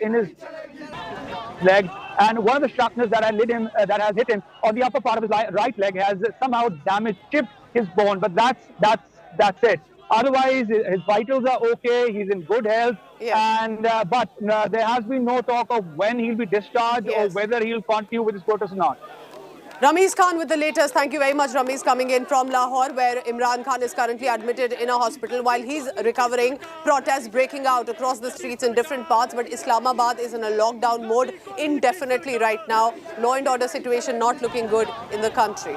in his leg, and one of the shrapnels that has hit him on the upper part of his right leg has somehow chipped his bone. But that's it. Otherwise, his vitals are okay. He's in good health. Yes. And but there has been no talk of when he'll be discharged or whether he'll continue with his protest or not. Ramesh Khan with the latest. Thank you very much, Ramesh, coming in from Lahore, where Imran Khan is currently admitted in a hospital. While he's recovering, protests breaking out across the streets in different parts, but Islamabad is in a lockdown mode indefinitely right now. Law and order situation not looking good in the country.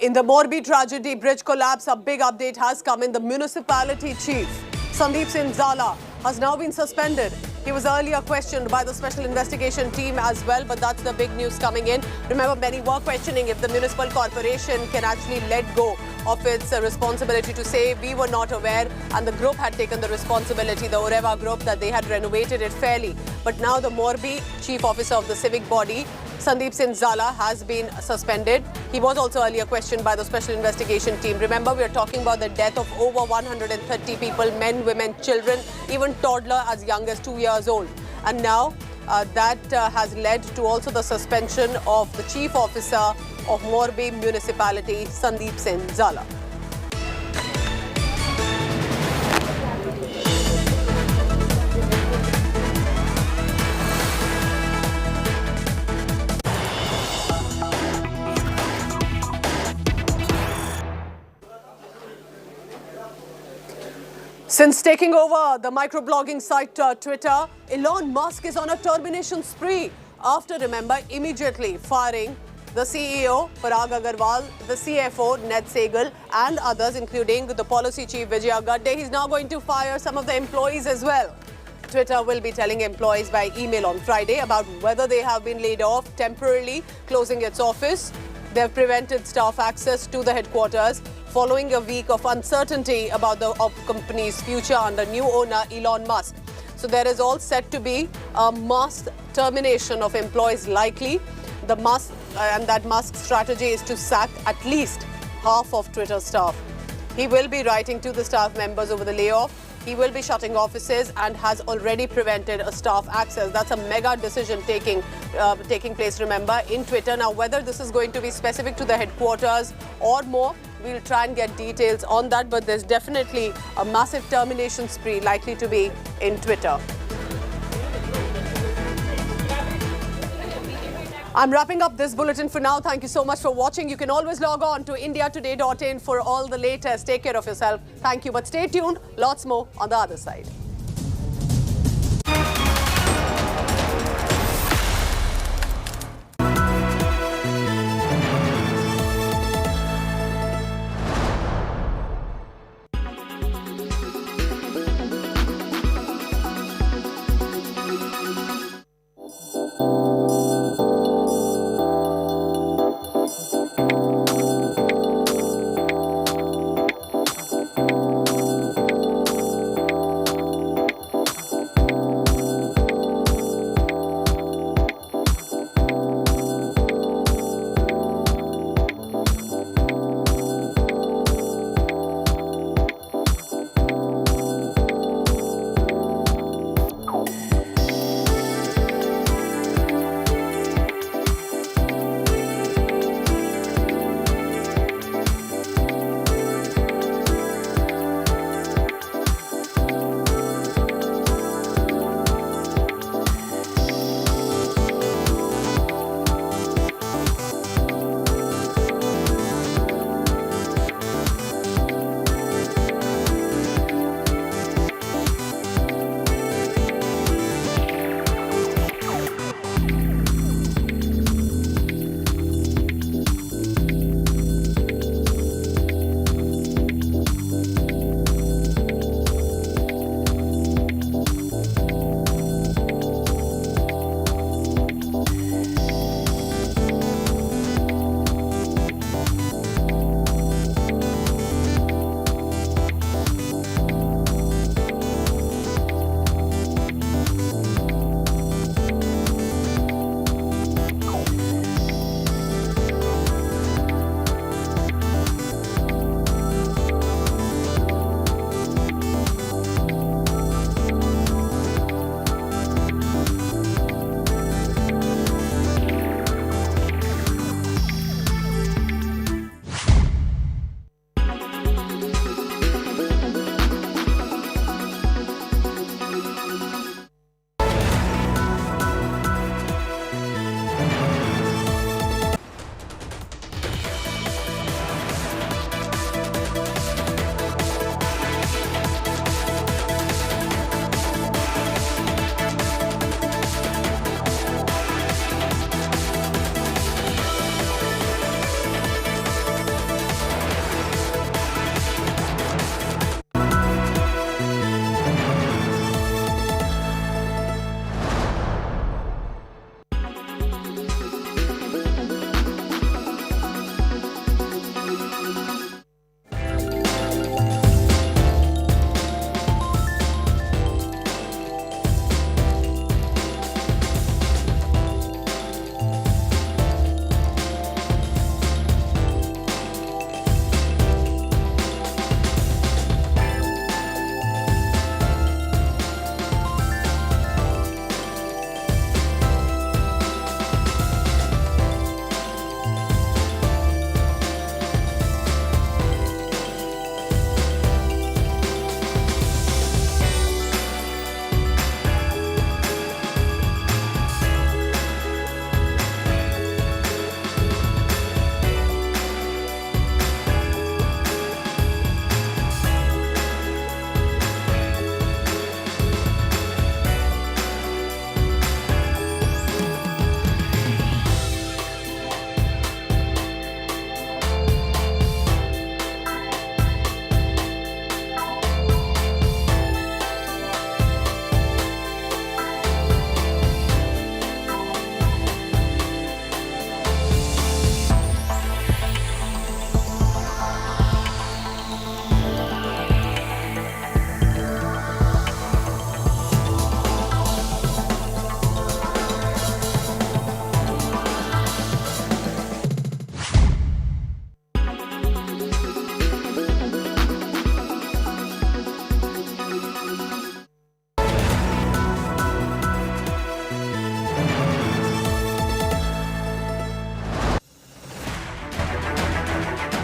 In the Morbi tragedy, bridge collapse, a big update has come in. The municipality chief, Sandeep Singh Zala, has now been suspended. He was earlier questioned by the special investigation team as well, but that's the big news coming in. Remember, many were questioning if the municipal corporation can actually let go of its responsibility to say we were not aware, and the group had taken the responsibility, the Oreva group, that they had renovated it fairly. But now the Morbi chief officer of the civic body, Sandeep Singh Zala, has been suspended. He was also earlier questioned by the special investigation team. Remember, we are talking about the death of over 130 people, men, women, children, even toddler as young as 2 years old. And now that has led to also the suspension of the chief officer of Morbi municipality, Sandeep Singh Zala. Since taking over the microblogging site Twitter, Elon Musk is on a termination spree after, remember, immediately firing the CEO, Parag Agarwal, the CFO, Ned Segal, and others, including the policy chief, Vijaya Gadde. He's now going to fire some of the employees as well. Twitter will be telling employees by email on Friday about whether they have been laid off, temporarily closing its office. They have prevented staff access to the headquarters following a week of uncertainty about the company's future under new owner Elon Musk. So there is all set to be a mass termination of employees likely. That Musk's strategy is to sack at least half of Twitter staff. He will be writing to the staff members over the layoff. He will be shutting offices and has already prevented a staff access. That's a mega decision taking place, remember, in Twitter. Now, whether this is going to be specific to the headquarters or more, we'll try and get details on that. But there's definitely a massive termination spree likely to be in Twitter. I'm wrapping up this bulletin for now. Thank you so much for watching. You can always log on to indiatoday.in for all the latest. Take care of yourself. Thank you. But stay tuned. Lots more on the other side.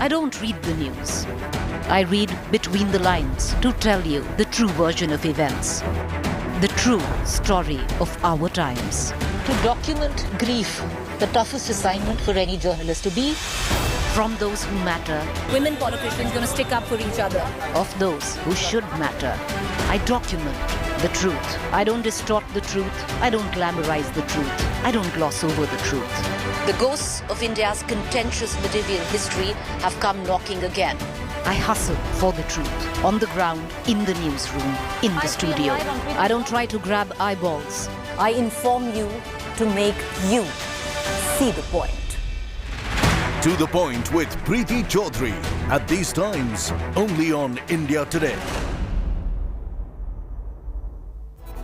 I don't read the news. I read between the lines to tell you the true version of events, the true story of our times. To document grief, the toughest assignment for any journalist to be. From those who matter, women politicians going to stick up for each other. Of those who should matter, I document the truth. I don't distort the truth. I don't glamorize the truth. I don't gloss over the truth. The ghosts of India's contentious medieval history have come knocking again. I hustle for the truth. On the ground, in the newsroom, in the studio. I don't try to grab eyeballs. I inform you to make you see the point. To the point with Preeti Chaudhary. At these times, only on India Today.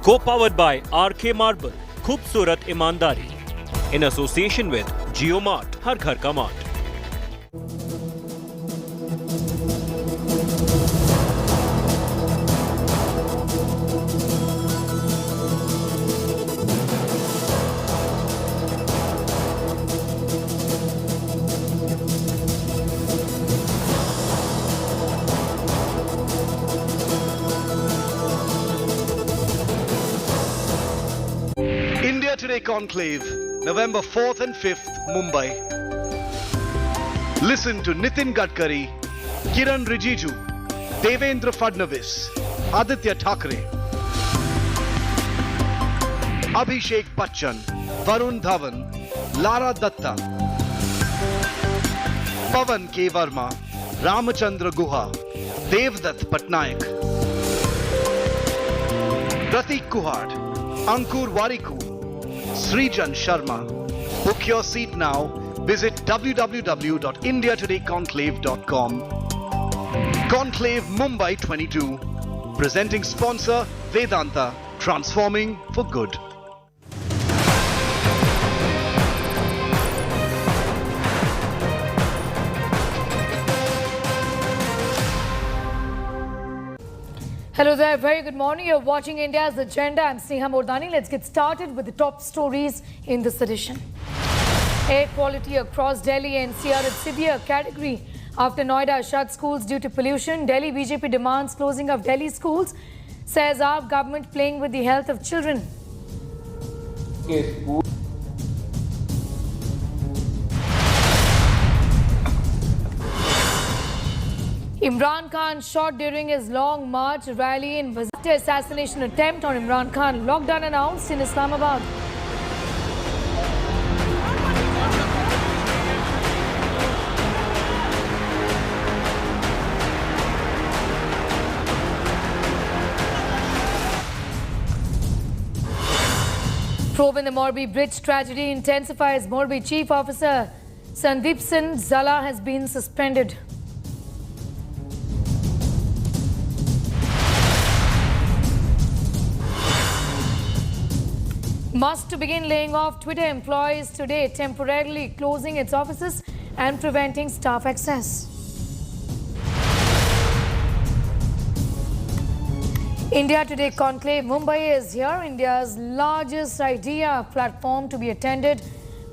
Co-powered by RK Marble, Khoobsurat Imandari. In association with JioMart, Har Ghar Ka Mart. India Today Conclave, November 4th and 5th, Mumbai. Listen to Nitin Gadkari, Kiran Rijiju, Devendra Fadnavis, Aditya Thackeray, Abhishek Bachchan, Varun Dhawan, Lara Datta, Pawan K. Verma, Ramachandra Guha, Devdutt Patnaik, Pratik Kuhad, Ankur Wariku, Srijan Sharma. Book your seat now. Visit www.indiatodayconclave.com. Conclave Mumbai 22. Presenting sponsor Vedanta. Transforming for good. Hello there, very good morning. You're watching India's Agenda. I'm Sneha Mordani. Let's get started with the top stories in this edition. Air quality across Delhi NCR at severe category after Noida shut schools due to pollution. Delhi BJP demands closing of Delhi schools, says our government playing with the health of children. Imran Khan shot during his long march rally in Wazirabad. Assassination attempt on Imran Khan. Lockdown announced in Islamabad. Probe in the Morbi bridge tragedy intensifies. Morbi Chief Officer Sandeep Singh Zala has been suspended. Musk to begin laying off Twitter employees today, temporarily closing its offices and preventing staff access. India Today Conclave Mumbai is here, India's largest idea platform to be attended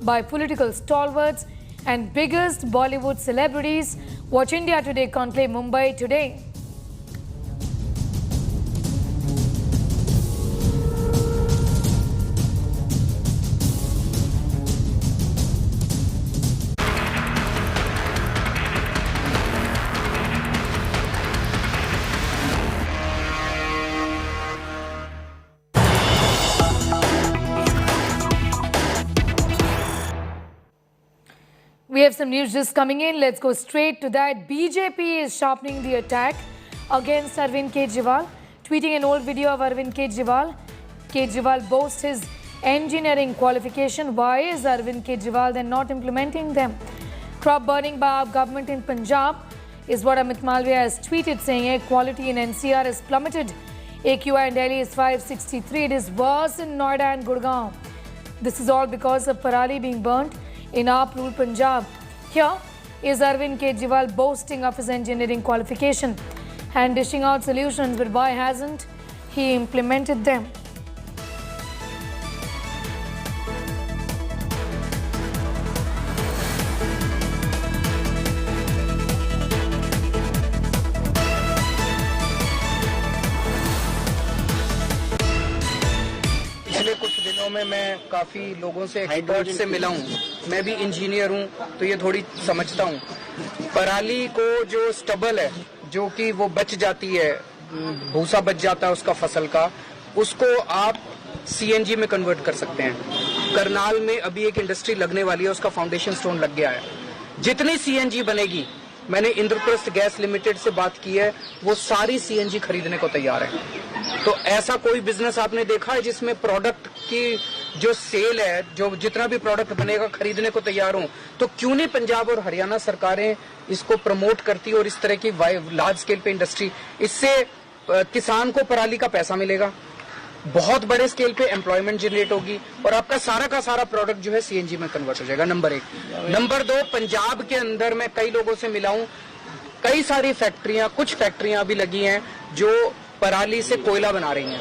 by political stalwarts and biggest Bollywood celebrities. Watch India Today Conclave Mumbai today. We have some news just coming in. Let's go straight to that. BJP is sharpening the attack against Arvind Kejriwal. Tweeting an old video of Arvind Kejriwal. Kejriwal boasts his engineering qualification. Why is Arvind Kejriwal then not implementing them? Crop burning by our government in Punjab is what Amit Malviya has tweeted, saying air quality in NCR has plummeted. AQI in Delhi is 563. It is worse in Noida and Gurgaon. This is all because of Parali being burnt in AAP ruled Punjab. Here is Arvind Kejriwal boasting of his engineering qualification and dishing out solutions, but why hasn't he implemented them? में मैं काफ़ी लोगों से, expert से मिला हूँ। मैं भी इंजीनियर हूँ, तो ये थोड़ी समझता हूँ। पराली को जो स्टबल है, जो कि वो बच जाती है, भूसा बच जाता है उसका फसल का, उसको आप CNG में कन्वर्ट कर सकते हैं। करनाल में अभी एक इंडस्ट्री लगने वाली है, उसका फाउंडेशन स्टोन लग गया है। जितनी CNG बनेगी, मैंने इंद्रप्रस्थ गैस लिमिटेड से बात की है, वो सारी CNG खरीदने को तैयार है। तो ऐसा कोई बिजनेस आपने देखा है जिसमें प्रोडक्ट की जो सेल है, जो जितना भी प्रोडक्ट बनेगा खरीदने को तैयार हो? तो क्यों नहीं पंजाब और हरियाणा सरकारें इसको प्रमोट करती और इस तरह की लार्ज स्केल पे इंडस्ट्री, इससे किसान को पराली का पैसा मिलेगा, बहुत बड़े स्केल पे एम्प्लॉयमेंट जनरेट होगी और आपका सारा का सारा प्रोडक्ट जो है CNG में कन्वर्ट हो जाएगा। नंबर 1। नंबर 2, पंजाब के अंदर मैं कई लोगों से मिला हूँ, कई सारी फैक्ट्रियां, कुछ फैक्ट्रियां अभी लगी हैं जो पराली से कोयला बना रही हैं।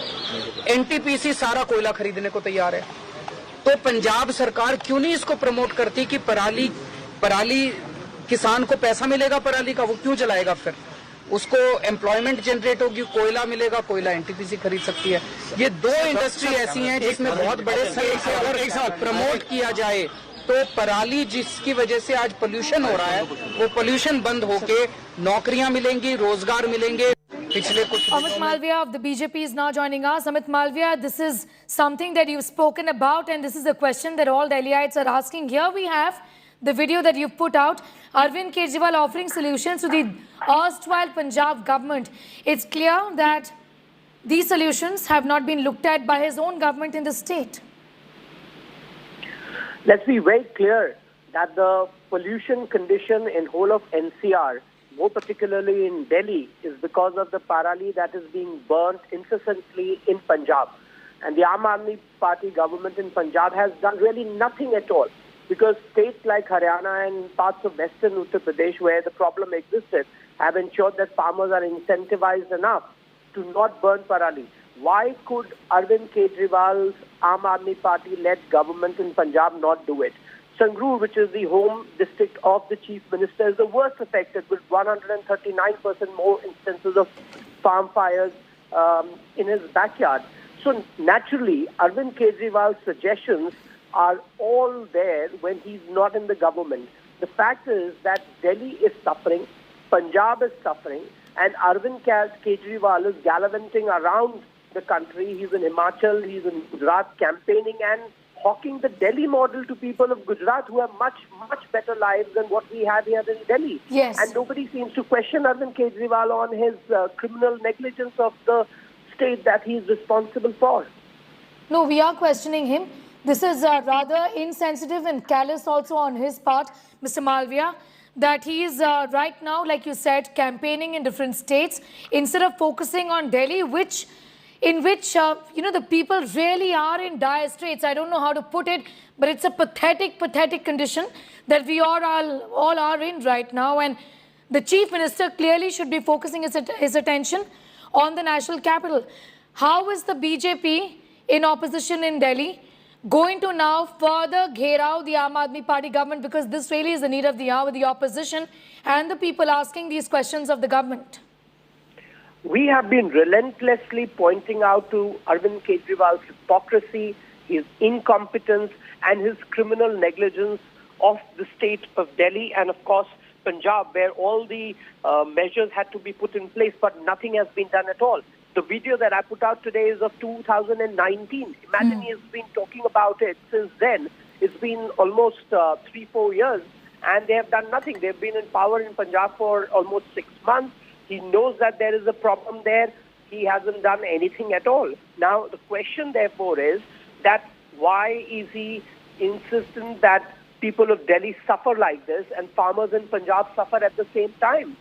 NTPC सारा कोयला खरीदने को तैयार है। तो पंजाब सरकार क्यों नहीं इसको प्रमोट करती कि पराली किसान को पैसा मिलेगा पराली का, वो क्यों जलाएगा? फिर उसको एम्प्लॉयमेंट जनरेट होगी, कोयला मिलेगा, कोयला NTPC खरीद सकती है। ये 2 इंडस्ट्री ऐसी हैं जिसमें बहुत बड़े स्केल से अगर एक साथ प्रमोट किया जाए तो पराली, जिसकी वजह से आज पोल्यूशन हो रहा है, वो पोल्यूशन बंद होके नौकरियां मिलेंगी, रोजगार मिलेंगे। पिछले कुछ Amit Malviya of the BJP is now joining us. Amit Malviya, this is something that you've spoken about, and this is a question that all Delhiites are asking. Here we have the video that you've put out, Arvind Kejriwal offering solutions to the erstwhile Punjab government. It's clear that these solutions have not been looked at by his own government in the state. Let's be very clear that the pollution condition in whole of NCR, more particularly in Delhi, is because of the parali that is being burnt incessantly in Punjab. And the Aam Aadmi Party government in Punjab has done really nothing at all, because states like Haryana and parts of western Uttar Pradesh, where the problem existed, have ensured that farmers are incentivized enough to not burn parali. Why could Arvind Kejriwal's Aam Aadmi Party-led government in Punjab not do it? Sangrur, which is the home district of the Chief Minister, is the worst affected, with 139% more instances of farm fires in his backyard. So naturally, Arvind Kejriwal's suggestions are all there when he's not in the government. The fact is that Delhi is suffering, Punjab is suffering, and Arvind Kejriwal is gallivanting around the country. He's in Himachal, he's in Gujarat campaigning and hawking the Delhi model to people of Gujarat who have much, much better lives than what we have here in Delhi. Yes. And nobody seems to question Arvind Kejriwal on his criminal negligence of the state that he is responsible for. No, we are questioning him. This is rather insensitive and callous also on his part, Mr. Malviya, that he is right now, like you said, campaigning in different states instead of focusing on Delhi, in which the people really are in dire straits. I don't know how to put it, but it's a pathetic condition that we all are in right now. And the Chief Minister clearly should be focusing his attention on the national capital. How is the BJP in opposition in Delhi going to now further gherao the Aam Aadmi Party government, because this really is the need of the hour with the opposition and the people asking these questions of the government? We have been relentlessly pointing out to Arvind Kejriwal's hypocrisy, his incompetence, and his criminal negligence of the state of Delhi and, of course, Punjab, where all the measures had to be put in place, but nothing has been done at all. The video that I put out today is of 2019. Imagine he has been talking about it since then. It's been almost 3-4 years, and they have done nothing. They've been in power in Punjab for almost 6 months. He knows that there is a problem there. He hasn't done anything at all. Now, the question, therefore, is that why is he insistent that people of Delhi suffer like this and farmers in Punjab suffer at the same time?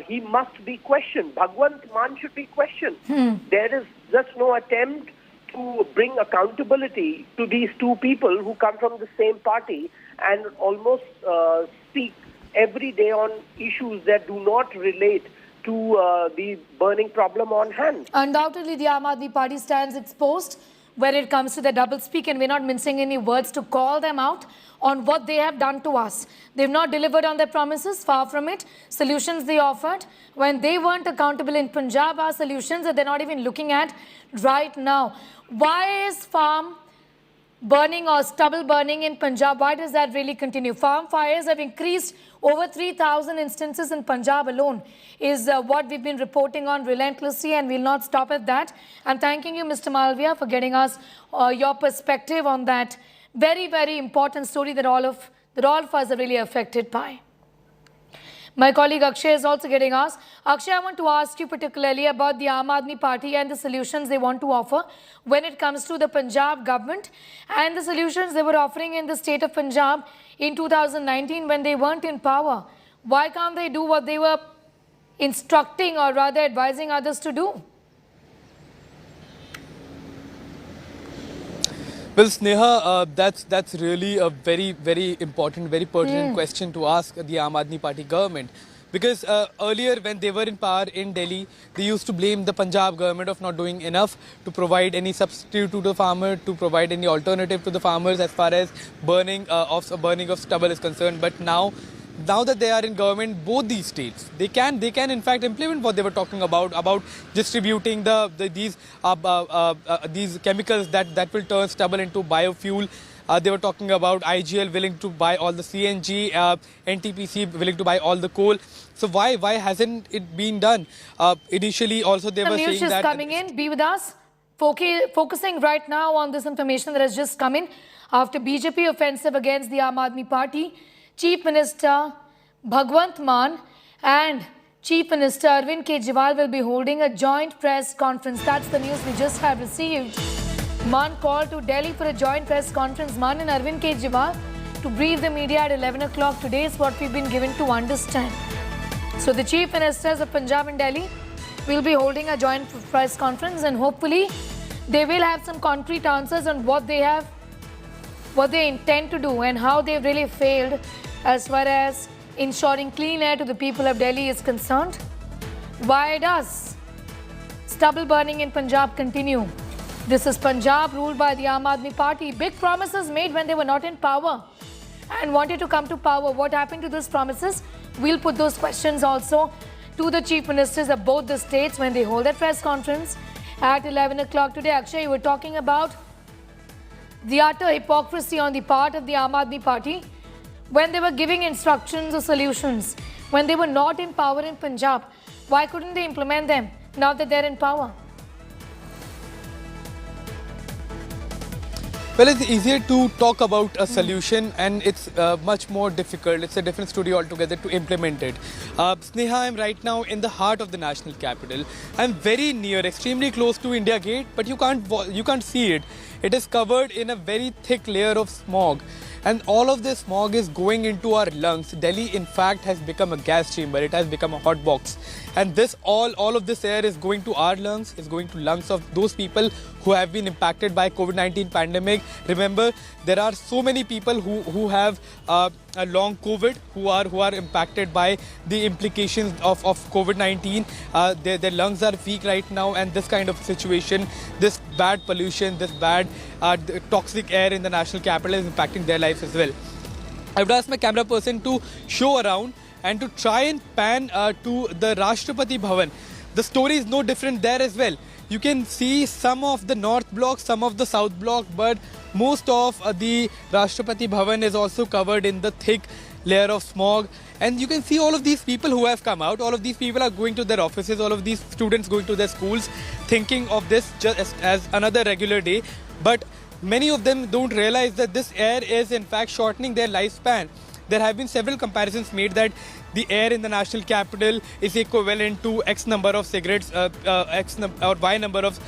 He must be questioned. Bhagwant Mann should be questioned. There is just no attempt to bring accountability to these two people who come from the same party and almost speak every day on issues that do not relate to the burning problem on hand. Undoubtedly, the Aam Aadmi Party stands exposed when it comes to the doublespeak, and we're not mincing any words to call them out on what they have done to us. They've not delivered on their promises, far from it. Solutions they offered when they weren't accountable in Punjab are solutions that they're not even looking at right now. Why is farm burning or stubble burning in Punjab. Why does that really continue? Farm fires have increased over 3,000 instances in Punjab alone is what we've been reporting on relentlessly, and we'll not stop at that. I'm thanking you, Mr. Malviya, for getting us your perspective on that very, very important story that all of us are really affected by. My colleague Akshay is also getting asked. Akshay, I want to ask you particularly about the Aam Aadmi Party and the solutions they want to offer when it comes to the Punjab government and the solutions they were offering in the state of Punjab in 2019 when they weren't in power. Why can't they do what they were instructing or rather advising others to do? Well, Sneha, that's really a very, very important, very pertinent question to ask the Aam Aadmi Party government. Because earlier when they were in power in Delhi, they used to blame the Punjab government of not doing enough to provide any substitute to the farmer, to provide any alternative to the farmers as far as burning of stubble is concerned. But now that they are in government, both these states, they can in fact implement what they were talking about distributing these chemicals that will turn stubble into biofuel. They were talking about IGL willing to buy all the CNG, NTPC willing to buy all the coal. So why hasn't it been done? Initially also they were saying that... coming in, be with us. Focusing right now on this information that has just come in after BJP offensive against the Aam Aadmi Party. Chief Minister Bhagwant Mann and Chief Minister Arvind Kejriwal will be holding a joint press conference. That's the news we just have received. Mann called to Delhi for a joint press conference. Mann and Arvind Kejriwal to brief the media at 11 o'clock today is what we've been given to understand. So the Chief Ministers of Punjab and Delhi will be holding a joint press conference, and hopefully they will have some concrete answers on what they intend to do and how they've really failed as far as ensuring clean air to the people of Delhi is concerned. Why does stubble burning in Punjab continue? This is Punjab ruled by the Aam Aadmi Party. Big promises made when they were not in power and wanted to come to power. What happened to those promises? We'll put those questions also to the chief ministers of both the states when they hold their press conference at 11 o'clock today. Akshay, you were talking about the utter hypocrisy on the part of the Aam Aadmi Party when they were giving instructions or solutions, when they were not in power in Punjab. Why couldn't they implement them now that they're in power? Well, it's easier to talk about a solution and it's much more difficult. It's a different story altogether to implement it. Sneha, I'm right now in the heart of the national capital. I'm very near, extremely close to India Gate, but you can't see it. It is covered in a very thick layer of smog. And all of this smog is going into our lungs. Delhi, in fact, has become a gas chamber. It has become a hot box. And this all of this air is going to our lungs, is going to lungs of those people who have been impacted by COVID-19 pandemic. Remember, there are so many people who have a long COVID, who are impacted by the implications of COVID-19. Their lungs are weak right now, and this kind of situation, this bad pollution, this bad toxic air in the national capital is impacting their lives as well. I would ask my camera person to show around and to try and pan to the Rashtrapati Bhavan. The story is no different there as well. You can see some of the north block, some of the south block, but most of the Rashtrapati Bhavan is also covered in the thick layer of smog. And you can see all of these people who have come out, all of these people are going to their offices, all of these students going to their schools, thinking of this just as another regular day. But many of them don't realize that this air is in fact shortening their lifespan. There have been several comparisons made that the air in the national capital is equivalent to X number of cigarettes, or Y number of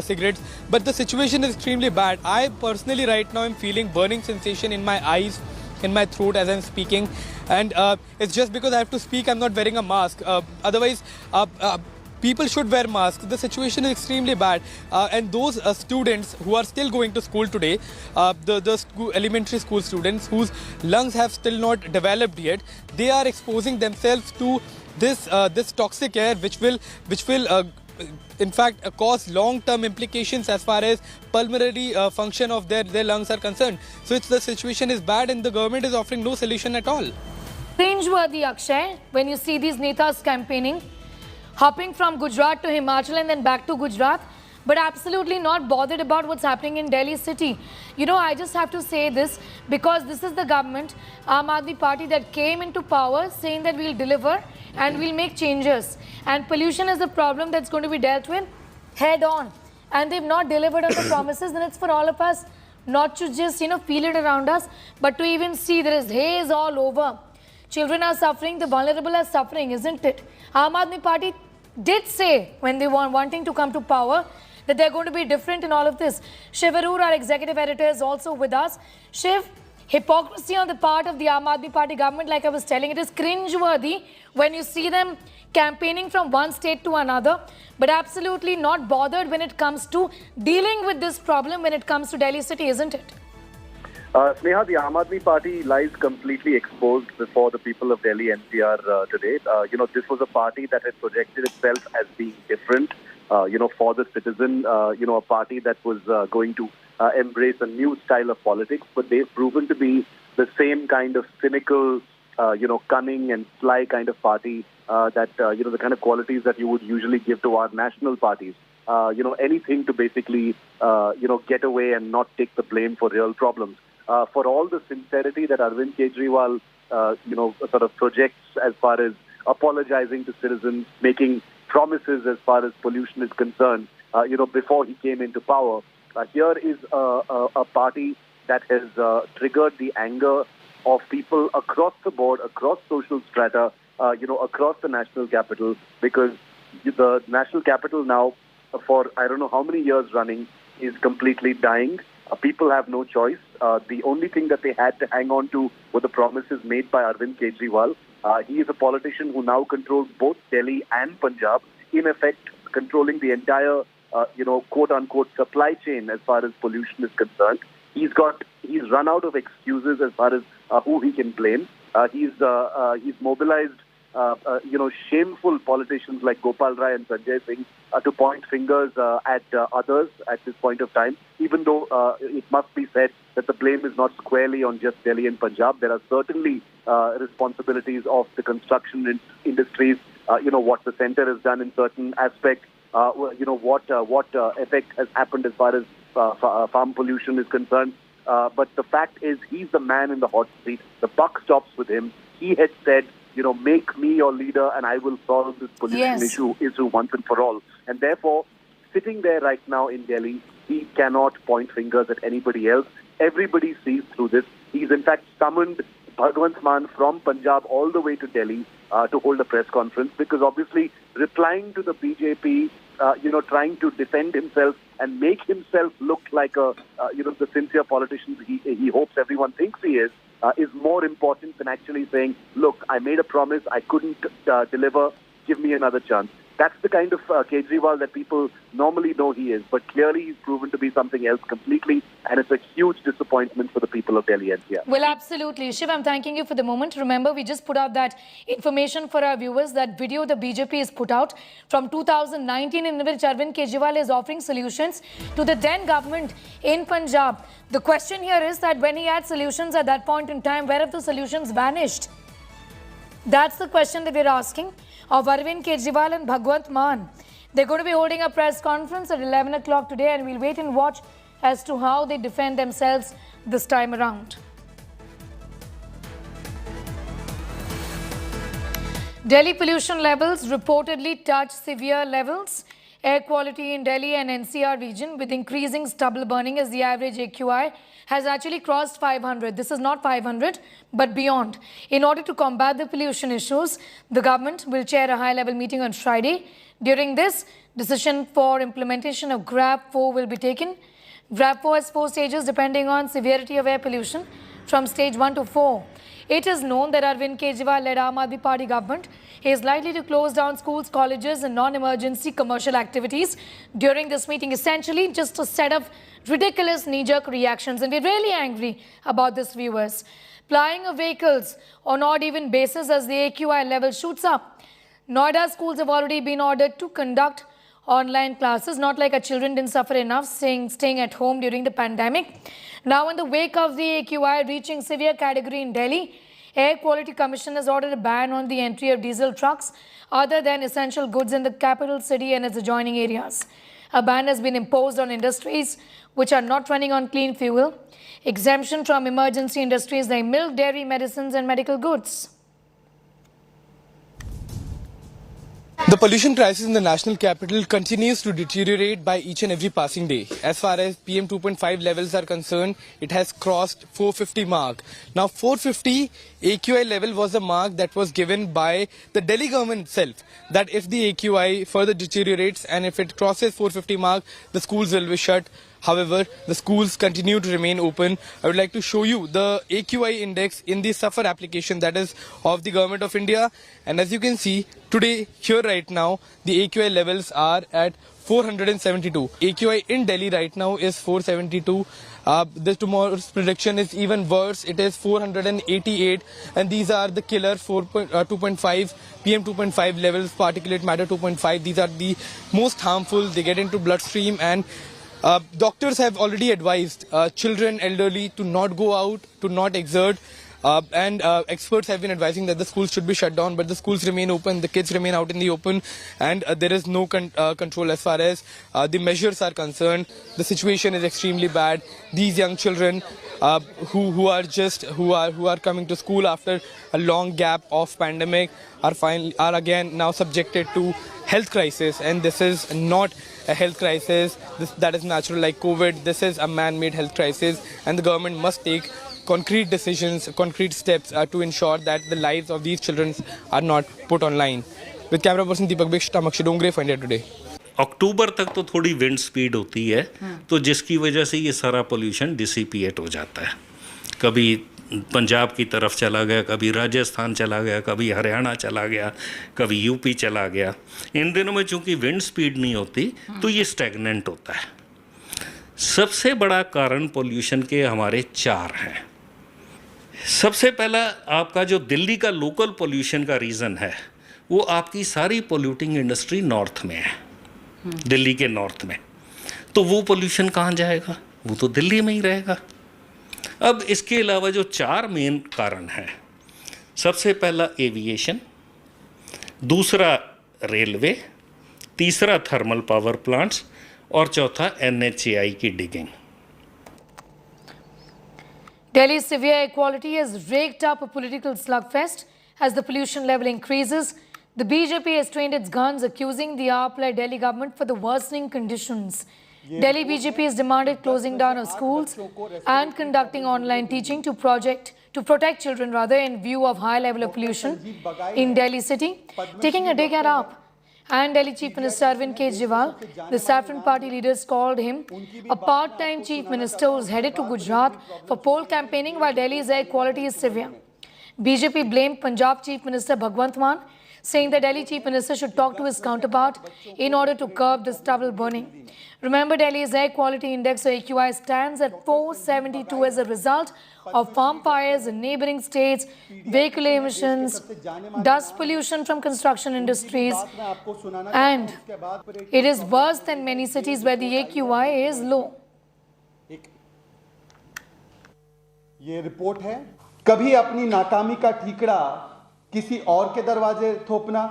cigarettes. But the situation is extremely bad. I personally right now am feeling burning sensation in my eyes, in my throat as I'm speaking. And it's just because I have to speak, I'm not wearing a mask. Otherwise, people should wear masks. The situation is extremely bad. And those students who are still going to school today, elementary school students whose lungs have still not developed yet, they are exposing themselves to this toxic air which will in fact cause long-term implications as far as pulmonary function of their lungs are concerned. So the situation is bad and the government is offering no solution at all. Cringeworthy, Akshay, when you see these netas campaigning, hopping from Gujarat to Himachal and then back to Gujarat, but absolutely not bothered about what's happening in Delhi city. You know, I just have to say this because this is the government, Aam Aadmi Party, that came into power saying that we'll deliver and we'll make changes. And pollution is a problem that's going to be dealt with head on. And they've not delivered on the promises, then it's for all of us not to just, you know, feel it around us, but to even see there is haze all over. Children are suffering, the vulnerable are suffering, isn't it? Aam Aadmi Party did say when they were wanting to come to power that they're going to be different in all of this. Shiv Arur, our executive editor, is also with us. Shiv, hypocrisy on the part of the Aam Aadmi Party government, like I was telling, it is cringeworthy when you see them campaigning from one state to another, but absolutely not bothered when it comes to dealing with this problem when it comes to Delhi city, isn't it? Sneha, the Aam Aadmi Party lies completely exposed before the people of Delhi NCR today. This was a party that had projected itself as being different, for the citizen, a party that was going to embrace a new style of politics, but they've proven to be the same kind of cynical, cunning and sly kind of party that, the kind of qualities that you would usually give to our national parties. Anything to basically, get away and not take the blame for real problems. For all the sincerity that Arvind Kejriwal, sort of projects as far as apologizing to citizens, making promises as far as pollution is concerned, before he came into power, here is a party that has triggered the anger of people across the board, across social strata, across the national capital, because the national capital now, for I don't know how many years running, is completely dying. People have no choice. The only thing that they had to hang on to were the promises made by Arvind Kejriwal. He is a politician who now controls both Delhi and Punjab, in effect controlling the entire, quote-unquote supply chain as far as pollution is concerned. He's run out of excuses as far as who he can blame. He's mobilized, shameful politicians like Gopal Rai and Sanjay Singh to point fingers at others at this point of time, even though it must be said that the blame is not squarely on just Delhi and Punjab. There are certainly responsibilities of the construction industries, what the centre has done in certain aspects, what effect has happened as far as farm pollution is concerned. But the fact is, he's the man in the hot seat. The buck stops with him. He had said, make me your leader and I will solve this pollution issue once and for all. And therefore, sitting there right now in Delhi, he cannot point fingers at anybody else. Everybody sees through this. He's in fact summoned Bhagwant Mann from Punjab all the way to Delhi to hold a press conference, because obviously replying to the BJP, trying to defend himself and make himself look like the sincere politician he hopes everyone thinks he is more important than actually saying, look, I made a promise, I couldn't deliver, give me another chance. That's the kind of Kejriwal that people normally know he is, but clearly he's proven to be something else completely, and it's a huge disappointment for the people of Delhi NCR. Well, absolutely. Shiv, I'm thanking you for the moment. Remember, we just put out that information for our viewers, that video the BJP has put out from 2019 in which Arvind Kejriwal is offering solutions to the then government in Punjab. The question here is that when he had solutions at that point in time, where have the solutions vanished? That's the question that we're asking of Arvind Kejriwal and Bhagwant Mann. They're going to be holding a press conference at 11 o'clock today, and we'll wait and watch as to how they defend themselves this time around. Delhi pollution levels reportedly touch severe levels. Air quality in Delhi and NCR region with increasing stubble burning as the average AQI has actually crossed 500. This is not 500, but beyond. In order to combat the pollution issues, the government will chair a high-level meeting on Friday. During this, decision for implementation of GRAP 4 will be taken. GRAP 4 has 4 stages depending on severity of air pollution from stage 1 to 4. It is known that Arvind Kejriwal-led Aam Aadmi Party government is likely to close down schools, colleges and non-emergency commercial activities during this meeting, essentially just a set of ridiculous knee-jerk reactions. And we're really angry about this, viewers. Plying of vehicles on odd-even basis as the AQI level shoots up. Noida schools have already been ordered to conduct online classes, not like our children didn't suffer enough staying at home during the pandemic. Now, in the wake of the AQI reaching severe category in Delhi, Air Quality Commission has ordered a ban on the entry of diesel trucks other than essential goods in the capital city and its adjoining areas. A ban has been imposed on industries which are not running on clean fuel. Exemption from emergency industries like milk, dairy, medicines and medical goods. The pollution crisis in the national capital continues to deteriorate by each and every passing day. As far as PM 2.5 levels are concerned, it has crossed 450 mark. Now 450 AQI level was a mark that was given by the Delhi government itself, that if the AQI further deteriorates and if it crosses 450 mark, the schools will be shut. However, the schools continue to remain open. I would like to show you the AQI index in the Safar application, that is of the Government of India. And as you can see, today, here right now, the AQI levels are at 472. AQI in Delhi right now is 472. The tomorrow's prediction is even worse. It is 488. And these are the killer 2.5, PM 2.5 levels, particulate matter 2.5. These are the most harmful. They get into bloodstream, and doctors have already advised children, elderly to not go out, to not exert. And experts have been advising that the schools should be shut down, but the schools remain open, the kids remain out in the open, and there is no control as far as the measures are concerned. The situation is extremely bad. These young children who are coming to school after a long gap of pandemic are again now subjected to health crisis, and this is not a health crisis that is natural like COVID. This is a man-made health crisis, and the government must take concrete decisions, concrete steps to ensure that the lives of these children are not put on line. With camera person Deepak Bikshta, Makshi Dongre for India Today. अक्टूबर तक तो थोड़ी wind speed होती है, तो जिसकी वजह से ये सारा पोल्यूशन डिसिपिएट हो जाता है. कभी पंजाब की तरफ चला गया, कभी राजस्थान चला गया, कभी हरियाणा चला गया, कभी यूपी चला गया. इन दिनों में चूंकि विंड स्पीड नहीं होती तो ये स्टैग्नेंट होता है. सबसे बड़ा कारण पोल्यूशन के हमारे 4 हैं. सबसे पहला आपका जो दिल्ली का लोकल पोल्यूशन का रीज़न है, वो आपकी सारी पोल्यूटिंग इंडस्ट्री नॉर्थ में है, दिल्ली के नॉर्थ में. तो वो पोल्यूशन कहाँ जाएगा? वो तो दिल्ली में ही रहेगा. अब इसके अलावा जो 4 मेन कारण हैं, सबसे पहला एविएशन, दूसरा रेलवे, तीसरा थर्मल पावर प्लांट्स और चौथा NHAI की digging. Delhi's severe air quality has raked up a political slugfest as the pollution level increases. The BJP has trained its guns, accusing the AAP-led Delhi government for the worsening conditions. Delhi BJP has demanded closing down of schools and conducting online teaching to protect children in view of high level of pollution in Delhi city. Taking a dig at AAP and Delhi Chief Minister Arvind Kejriwal, the Saffron Party leaders called him a part-time chief minister who is headed to Gujarat for poll campaigning while Delhi's air quality is severe. BJP blamed Punjab Chief Minister Bhagwant Mann, saying the Delhi Chief Minister should talk to his counterpart in order to curb the stubble burning. Remember, Delhi's air quality index or AQI stands at 472 as a result of farm fires in neighboring states, vehicle emissions, dust pollution from construction industries, and it is worse than many cities where the AQI is low. ये report है. कभी अपनी नाकामी का ठीकरा किसी और के दरवाजे थोपना,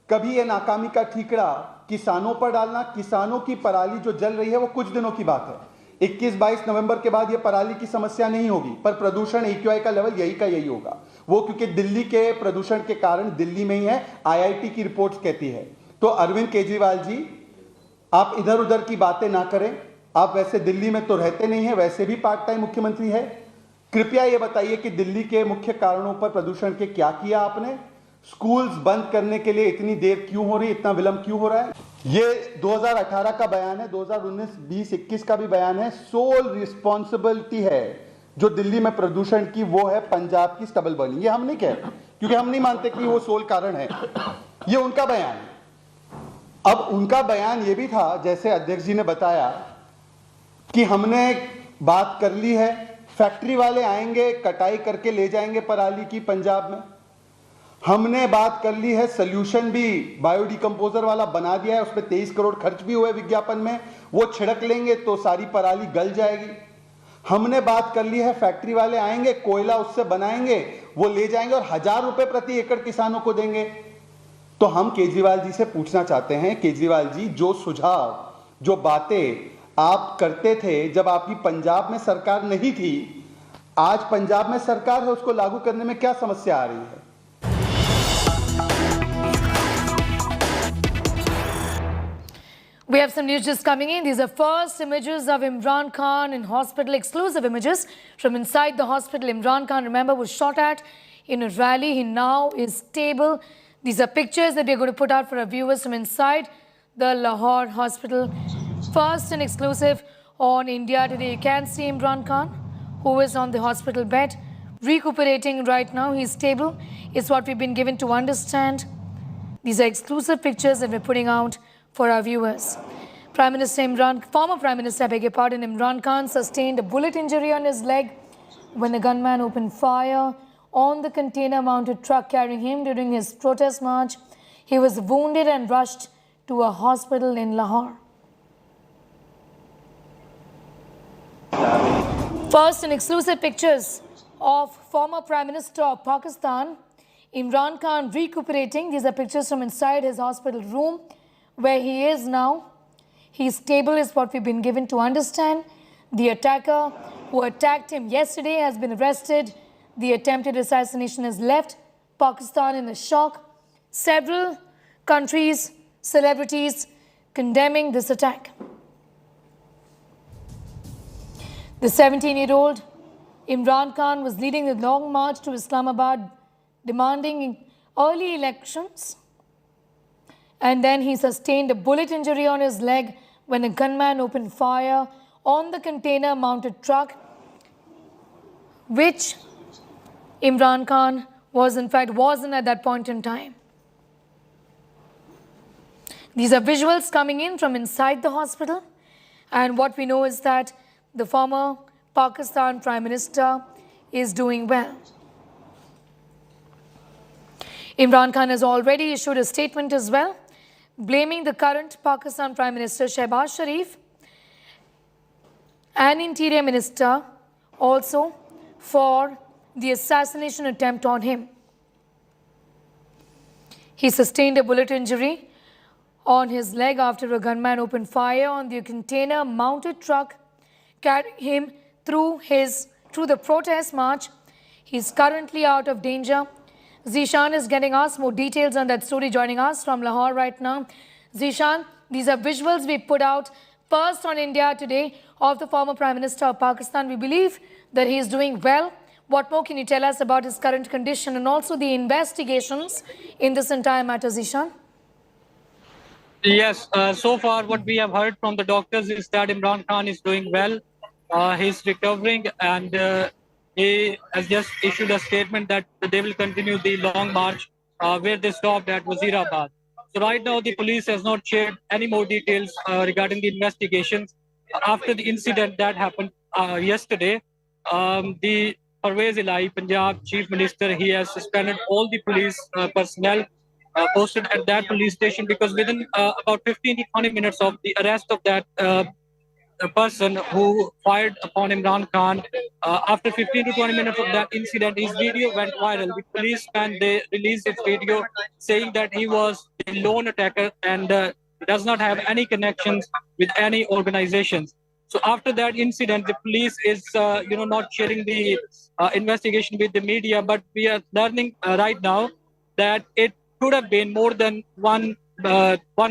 कभी ये नाकामी का ठीकरा किसानों पर डालना. किसानों की पराली जो जल रही है वो कुछ दिनों की बात है. 21-22 नवंबर के बाद ये पराली की समस्या नहीं होगी, पर प्रदूषण AQI का लेवल यही का यही होगा. वो क्योंकि दिल्ली के प्रदूषण के कारण दिल्ली में ही है, IIT की रिपोर्ट कहती है. तो अरविंद केजरीवाल जी, आप इधर उधर की बातें ना करें. आप वैसे दिल्ली में तो रहते नहीं है, वैसे भी पार्ट टाइम मुख्यमंत्री है. कृपया ये बताइए कि दिल्ली के मुख्य कारणों पर प्रदूषण के क्या किया आपने. स्कूल्स बंद करने के लिए इतनी देर क्यों हो रही, इतना विलंब क्यों हो रहा है. ये 2018 का बयान है, 2019, 20, 21 का भी बयान है. सोल रिस्पॉन्सिबिलिटी है जो दिल्ली में प्रदूषण की, वो है पंजाब की स्टबल बर्निंग. ये हम नहीं कह रहे क्योंकि हम नहीं मानते कि वो सोल कारण है, ये उनका बयान है. अब उनका बयान ये भी था, जैसे अध्यक्ष जी ने बताया, कि हमने बात कर ली है, फैक्ट्री वाले आएंगे, कटाई करके ले जाएंगे पराली की पंजाब में. हमने बात कर ली है, सोल्यूशन भी बायोडिकम्पोजर वाला बना दिया है, उस पर 23 करोड़ खर्च भी हुए विज्ञापन में. वो छिड़क लेंगे तो सारी पराली गल जाएगी. हमने बात कर ली है, फैक्ट्री वाले आएंगे, कोयला उससे बनाएंगे, वो ले जाएंगे और 1000 रुपए प्रति एकड़ किसानों को देंगे. तो हम केजरीवाल जी से पूछना चाहते हैं, केजरीवाल जी, जो सुझाव जो बातें आप करते थे जब आपकी पंजाब में सरकार नहीं थी, आज पंजाब में सरकार है, उसको लागू करने में क्या समस्या आ रही है? We have some news just coming in. These are first images of Imran Khan in hospital, exclusive images from inside the hospital. Imran Khan, remember, was shot at in a rally. He now is stable. These are pictures that we are going to put out for our viewers from inside the Lahore hospital. First and exclusive on India Today. You can see Imran Khan, who is on the hospital bed, recuperating right now. He's stable, is what we've been given to understand. These are exclusive pictures that we're putting out for our viewers. Prime Minister Imran, former Prime Minister, I beg your pardon, Imran Khan sustained a bullet injury on his leg when a gunman opened fire on the container-mounted truck carrying him during his protest march. He was wounded and rushed to a hospital in Lahore. First and exclusive pictures of former Prime Minister of Pakistan, Imran Khan, recuperating. These are pictures from inside his hospital room where he is now. He's stable is what we've been given to understand. The attacker who attacked him yesterday has been arrested. The attempted assassination has left Pakistan in a shock. Several countries, celebrities condemning this attack. The 17-year-old Imran Khan was leading the long march to Islamabad demanding early elections. And then he sustained a bullet injury on his leg when a gunman opened fire on the container-mounted truck, which Imran Khan wasn't at that point in time. These are visuals coming in from inside the hospital, and what we know is that the former Pakistan Prime Minister is doing well. Imran Khan has already issued a statement as well, blaming the current Pakistan Prime Minister Shehbaz Sharif and Interior Minister also for the assassination attempt on him. He sustained a bullet injury on his leg after a gunman opened fire on the container-mounted truck carrying him through the protest march. He's currently out of danger. Zishan is getting us more details on that story, joining us from Lahore right now. Zishan, these are visuals we put out first on India Today of the former Prime Minister of Pakistan. We believe that he is doing well. What more can you tell us about his current condition and also the investigations in this entire matter, Zishan? Yes, so far what we have heard from the doctors is that Imran Khan is doing well. He's recovering, and he has just issued a statement that they will continue the long march where they stopped at Wazirabad. So right now the police has not shared any more details regarding the investigations. After the incident that happened yesterday, the Parvez Ilahi, Punjab Chief Minister, he has suspended all the police personnel posted at that police station because within about 15 to 20 minutes of the arrest of that a person who fired upon Imran Khan. After 15 to 20 minutes of that incident, his video went viral. The policeman, they released his video saying that he was a lone attacker and does not have any connections with any organizations. So after that incident, the police is, not sharing the investigation with the media, but we are learning right now that it could have been more than one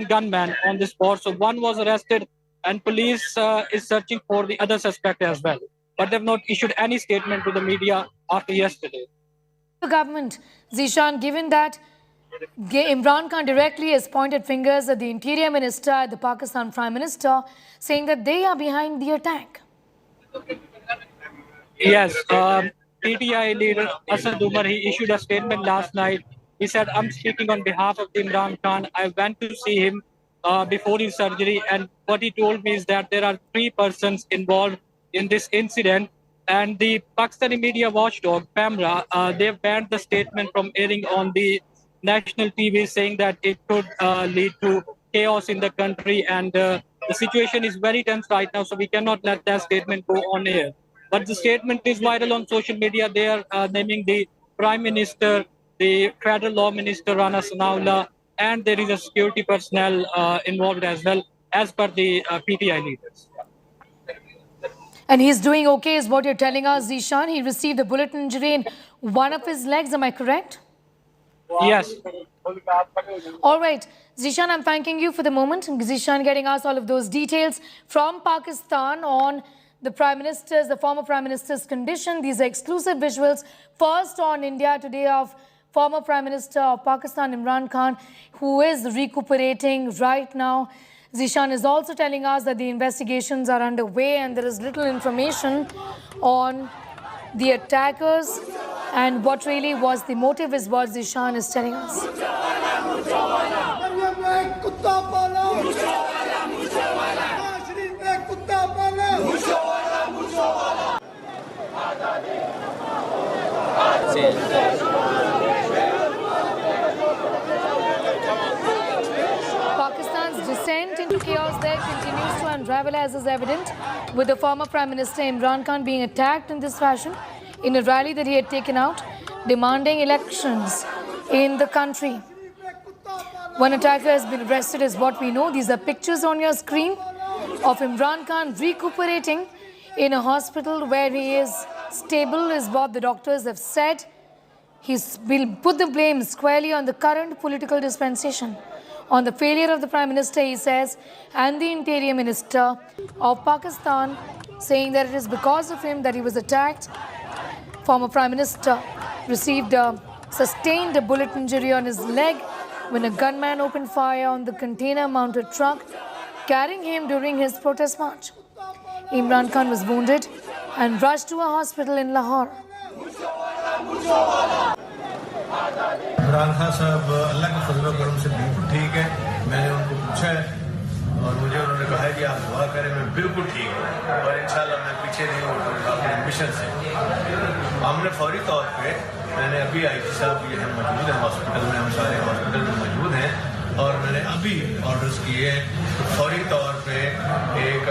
gunman on the spot. So one was arrested, and police is searching for the other suspect as well. But they've not issued any statement to the media after yesterday. The government, Zishan, given that Imran Khan directly has pointed fingers at the Interior Minister, at the Pakistan Prime Minister, saying that they are behind the attack. Yes, PTI leader Asad Umar, he issued a statement last night. He said, I'm speaking on behalf of Imran Khan. I went to see him before his surgery, and what he told me is that there are 3 persons involved in this incident, and the Pakistani media watchdog, PAMRA, they've banned the statement from airing on the national TV, saying that it could lead to chaos in the country, and the situation is very tense right now, so we cannot let that statement go on air. But the statement is viral on social media. They are naming the Prime Minister, the Federal Law Minister, Rana Sanaullah, and there is a security personnel involved as well. as per the PTI leaders. And he's doing okay is what you're telling us, Zishan. He received a bullet injury in one of his legs, am I correct? Yes. All right. Zishan, I'm thanking you for the moment. Zishan getting us all of those details from Pakistan on the former Prime Minister's condition. These are exclusive visuals. First on India Today of former Prime Minister of Pakistan, Imran Khan, who is recuperating right now. Zishan is also telling us that the investigations are underway and there is little information on the attackers and what really was the motive is what Zishan is telling us. Pakistan's descent into chaos there continues to unravel as is evident, with the former Prime Minister Imran Khan being attacked in this fashion in a rally that he had taken out, demanding elections in the country. One attacker has been arrested is what we know. These are pictures on your screen of Imran Khan recuperating in a hospital where he is stable is what the doctors have said. He will put the blame squarely on the current political dispensation, on the failure of the Prime Minister, he says, and the Interior Minister of Pakistan, saying that it is because of him that he was attacked. Former Prime Minister sustained a bullet injury on his leg when a gunman opened fire on the container-mounted truck carrying him during his protest march. Imran Khan was wounded and rushed to a hospital in Lahore. Imran Khan साहब अल्लाह के फजल करम से बिल्कुल ठीक है। मैंने उनको पूछा है और मुझे उन्होंने कहा है कि आप दुआ करें, मैं बिल्कुल ठीक हूँ और इंशाल्लाह मैं पीछे नहीं हूँ अपने मिशन से। हमने फौरी तौर पे मैंने अभी आईजी साहब यहाँ मौजूद हैं हॉस्पिटल में, हम सारे हॉस्पिटल में मौजूद हैं और मैंने अभी ऑर्डर्स किए हैं फौरी तौर पे एक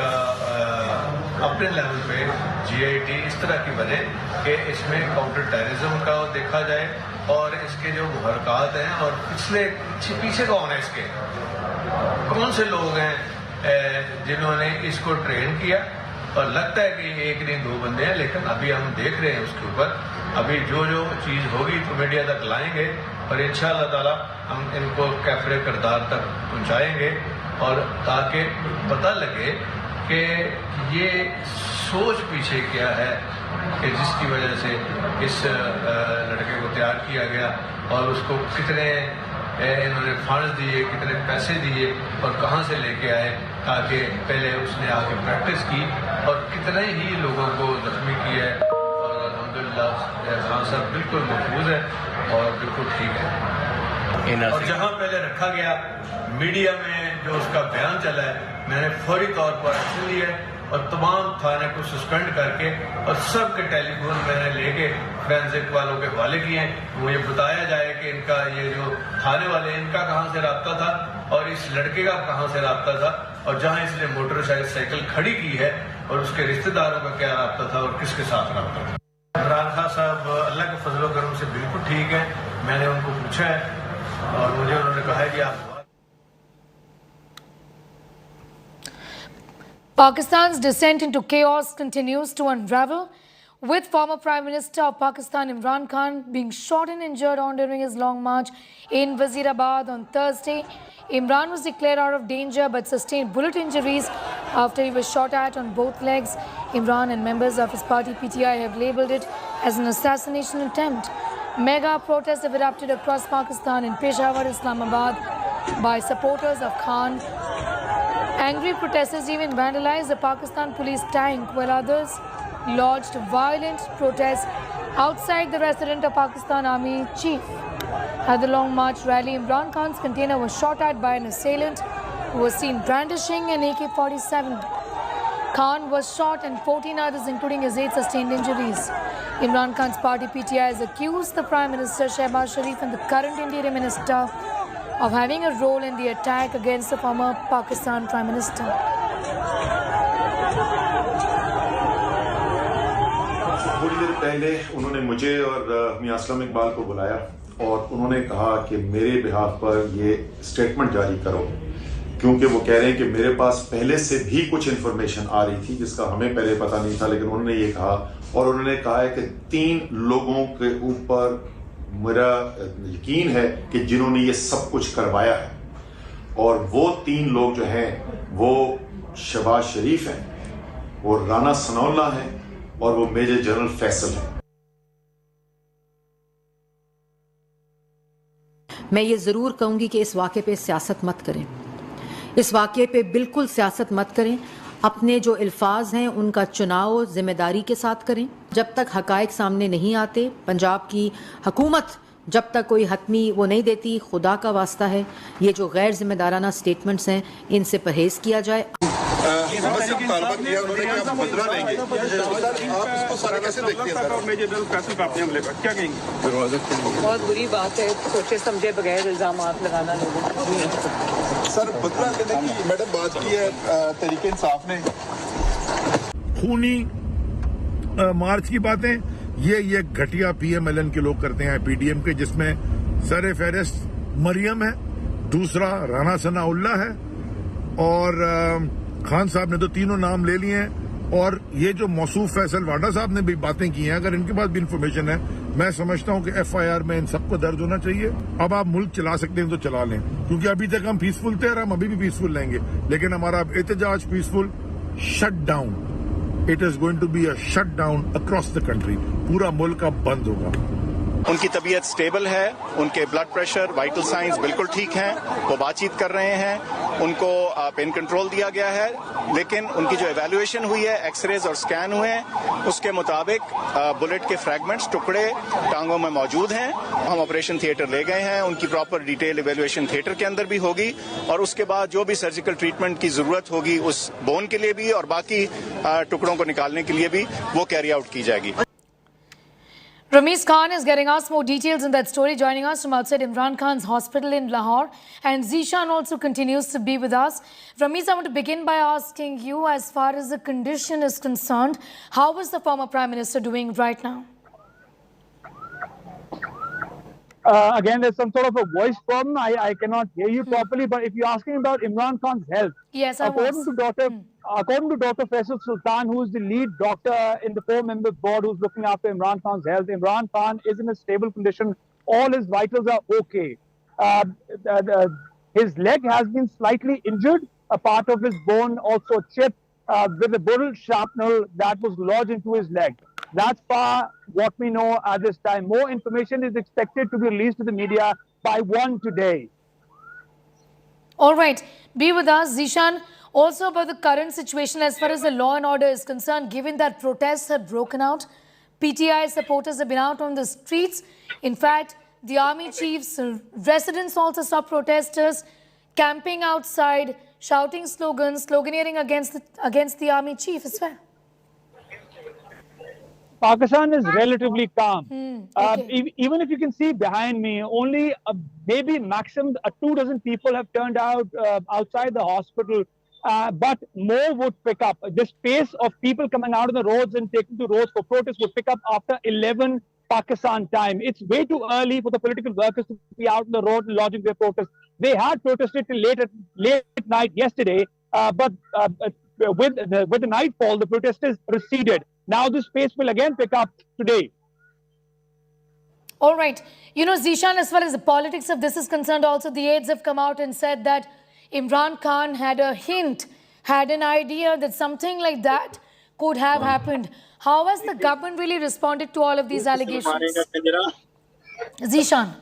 अपने लेवल पे GIT इस तरह की बने कि इसमें काउंटर टेररिज्म का देखा जाए और इसके जो मुहरकात हैं और पीछे कौन है इसके, कौन से लोग हैं जिन्होंने इसको ट्रेन किया। और लगता है कि एक नहीं दो बंदे हैं, लेकिन अभी हम देख रहे हैं उसके ऊपर। अभी जो चीज़ होगी तो मीडिया तक लाएंगे और इंशाअल्लाह ताला हम इनको कैफरे किरदार तक पहुंचाएंगे और ताकि पता लगे कि ये सोच पीछे क्या है कि जिसकी वजह से इस लड़के को तैयार किया गया और उसको कितने इन्होंने फंड दिए, कितने पैसे दिए और कहां से लेके आए ताकि पहले उसने आके प्रैक्टिस की और कितने ही लोगों को जख्मी किया है। और अल्हम्दुलिल्लाह खान साहब बिल्कुल महफूज है और बिल्कुल ठीक है। और जहां पहले रखा गया मीडिया में जो उसका बयान चला है, मैंने फौरी तौर पर एक्शन लिया है और तमाम थाने को सस्पेंड करके और सबके टेलीफोन मैंने लेके फोरेंसिक वालों के हवाले किए हैं। मुझे बताया जाए कि इनका ये जो थाने वाले इनका कहां से राब्ता था और इस लड़के का कहां से राब्ता था और जहां इसने मोटरसाइकिल खड़ी की है और उसके रिश्तेदारों का क्या राब्ता था और किसके साथ राब्ता था। इमरान खान साहब अल्लाह के फजल करम से बिल्कुल ठीक है। मैंने उनको पूछा है और मुझे उन्होंने कहा है कि आप Pakistan's descent into chaos continues to unravel, with former Prime Minister of Pakistan Imran Khan being shot and injured on during his long march in Wazirabad on Thursday. Imran was declared out of danger but sustained bullet injuries after he was shot at on both legs. Imran and members of his party PTI have labelled it as an assassination attempt. Mega protests have erupted across Pakistan in Peshawar, Islamabad by supporters of Khan. Angry protesters even vandalized the Pakistan police tank, while others lodged violent protests outside the residence of Pakistan Army Chief. At the Long March rally, Imran Khan's container was shot at by an assailant who was seen brandishing an AK-47. Khan was shot and 14 others, including his aide, sustained injuries. Imran Khan's party PTI has accused the Prime Minister Shehbaz Sharif and the current Interior Minister of having a role in the attack against the former Pakistan Prime Minister. थोड़ी देर पहले उन्होंने मुझे और मियां असलम इकबाल को बुलाया और उन्होंने कहा कि मेरे बिहाफ पर ये स्टेटमेंट जारी करो क्योंकि वो कह रहे हैं कि मेरे पास पहले से भी कुछ इन्फॉर्मेशन आ रही थी जिसका हमें पहले पता नहीं था, लेकिन उन्होंने ये कहा, और उन्होंने कहा है कि 3 लोगों के ऊपर मेरा यकीन है कि जिन्होंने ये सब कुछ करवाया है, और वो 3 लोग जो हैं वो शहबाज शरीफ हैं, वो राना सनाउल्लाह हैं, और वो मेजर जनरल फैसल हैं। मैं ये ज़रूर कहूँगी कि इस वाक़े पे सियासत मत करें, इस वाक़े पे बिल्कुल सियासत मत करें। अपने जो अल्फाज हैं उनका चुनाव ज़िम्मेदारी के साथ करें। जब तक हक़ाइक़ सामने नहीं आते, पंजाब की हुकूमत जब तक कोई हतमी वो नहीं देती, खुदा का वास्ता है ये जो गैर ज़िम्मेदाराना स्टेटमेंट्स हैं इनसे परहेज़ किया जाए। बहुत बुरी बात है, सोचे समझे बगैर इल्जाम लगाना लोगों पर। सर बदला लेने की मैडम बात की है तहरीक-ए-इंसाफ ने। खूनी मार्च की बातें ये घटिया PMLN के लोग करते हैं, PDM के, जिसमें सर फहरिस्त मरियम है, दूसरा राना सनाउल्लाह है, और खान साहब ने तो तीनों नाम ले लिए हैं, और ये जो मौसूफ फैसल वाडा साहब ने भी बातें की हैं, अगर इनके पास भी इंफॉर्मेशन है, मैं समझता हूं कि FIR में इन सबको दर्ज होना चाहिए। अब आप मुल्क चला सकते हैं तो चला लें, क्योंकि अभी तक हम पीसफुल थे और हम अभी भी पीसफुल रहेंगे, लेकिन हमारा एहतजाज peaceful shut down, it is going to be a shut down across the country, पूरा मुल्क अब बंद होगा। उनकी तबीयत स्टेबल है, उनके ब्लड प्रेशर, वाइटल साइंस बिल्कुल ठीक हैं, वो बातचीत कर रहे हैं, उनको पेन कंट्रोल दिया गया है, लेकिन उनकी जो एवेल्युएशन हुई है, एक्सरेज और स्कैन हुए हैं, उसके मुताबिक बुलेट के फ्रैगमेंट्स, टुकड़े टांगों में मौजूद हैं। हम ऑपरेशन थिएटर ले गए हैं, उनकी प्रॉपर डिटेल एवेल्युएशन थिएटर के अंदर भी होगी, और उसके बाद जो भी सर्जिकल ट्रीटमेंट की जरूरत होगी उस बोन के लिए भी और बाकी टुकड़ों को निकालने के लिए भी वो कैरी आउट की जाएगी। Ramesh Khan is getting us more details in that story, joining us from outside Imran Khan's hospital in Lahore. And Zishan also continues to be with us. Ramesh, I want to begin by asking you, as far as the condition is concerned, how is the former Prime Minister doing right now? Again, there's some sort of a voice problem. I cannot hear you properly. But if you're asking about Imran Khan's health, yes, according to Dr. Faisal Sultan, who is the lead doctor in the 4-member board who's looking after Imran Khan's health, Imran Khan is in a stable condition. All his vitals are okay. His leg has been slightly injured. A part of his bone also chipped with a bullet shrapnel that was lodged into his leg. That's far what we know at this time. More information is expected to be released to the media by 1 today. All right. Be with us, Zishan. Also about the current situation as far as the law and order is concerned, given that protests have broken out, PTI supporters have been out on the streets. In fact, the army chief's residents also saw protesters camping outside, shouting slogans, sloganeering against the army chief as well. Pakistan is relatively calm. Okay. Even if you can see behind me, only maybe maximum 24 people have turned out outside the hospital. But more would pick up. This pace of people coming out on the roads and taking to roads for protest would pick up after 11 Pakistan time. It's way too early for the political workers to be out on the road and lodging their protest. They had protested till late night yesterday, but with the nightfall, the protesters receded. Now this pace will again pick up today. All right. You know, Zishan, as far as the politics of this is concerned, also the aides have come out and said that Imran Khan had a hint, had an idea that something like that could have happened. How has the government really responded to all of these allegations? Zishan.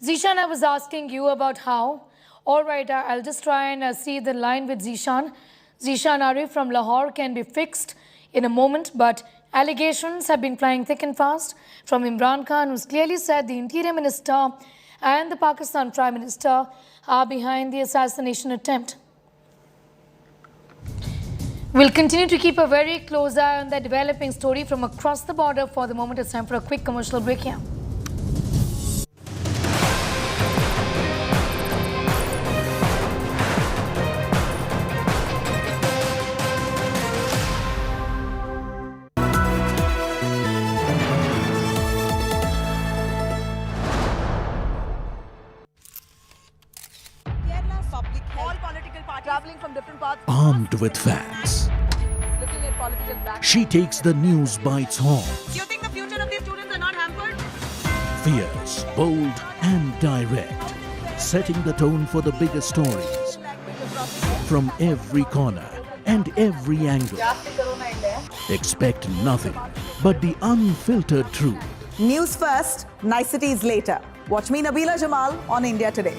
Zishan, I was asking you about how. All right, I'll just try and see the line with Zishan. Zishan Arif from Lahore can be fixed in a moment, but allegations have been flying thick and fast from Imran Khan, who's clearly said the Interior Minister and the Pakistan Prime Minister are behind the assassination attempt. We'll continue to keep a very close eye on that developing story from across the border. For the moment, it's time for a quick commercial break here. armed with facts. She takes the news by its horns. Do you think the future of these students are not hampered? Fierce, bold and direct, setting the tone for the biggest stories. From every corner and every angle. Expect nothing but the unfiltered truth. News first, niceties later. Watch me, Nabila Jamal, on India Today.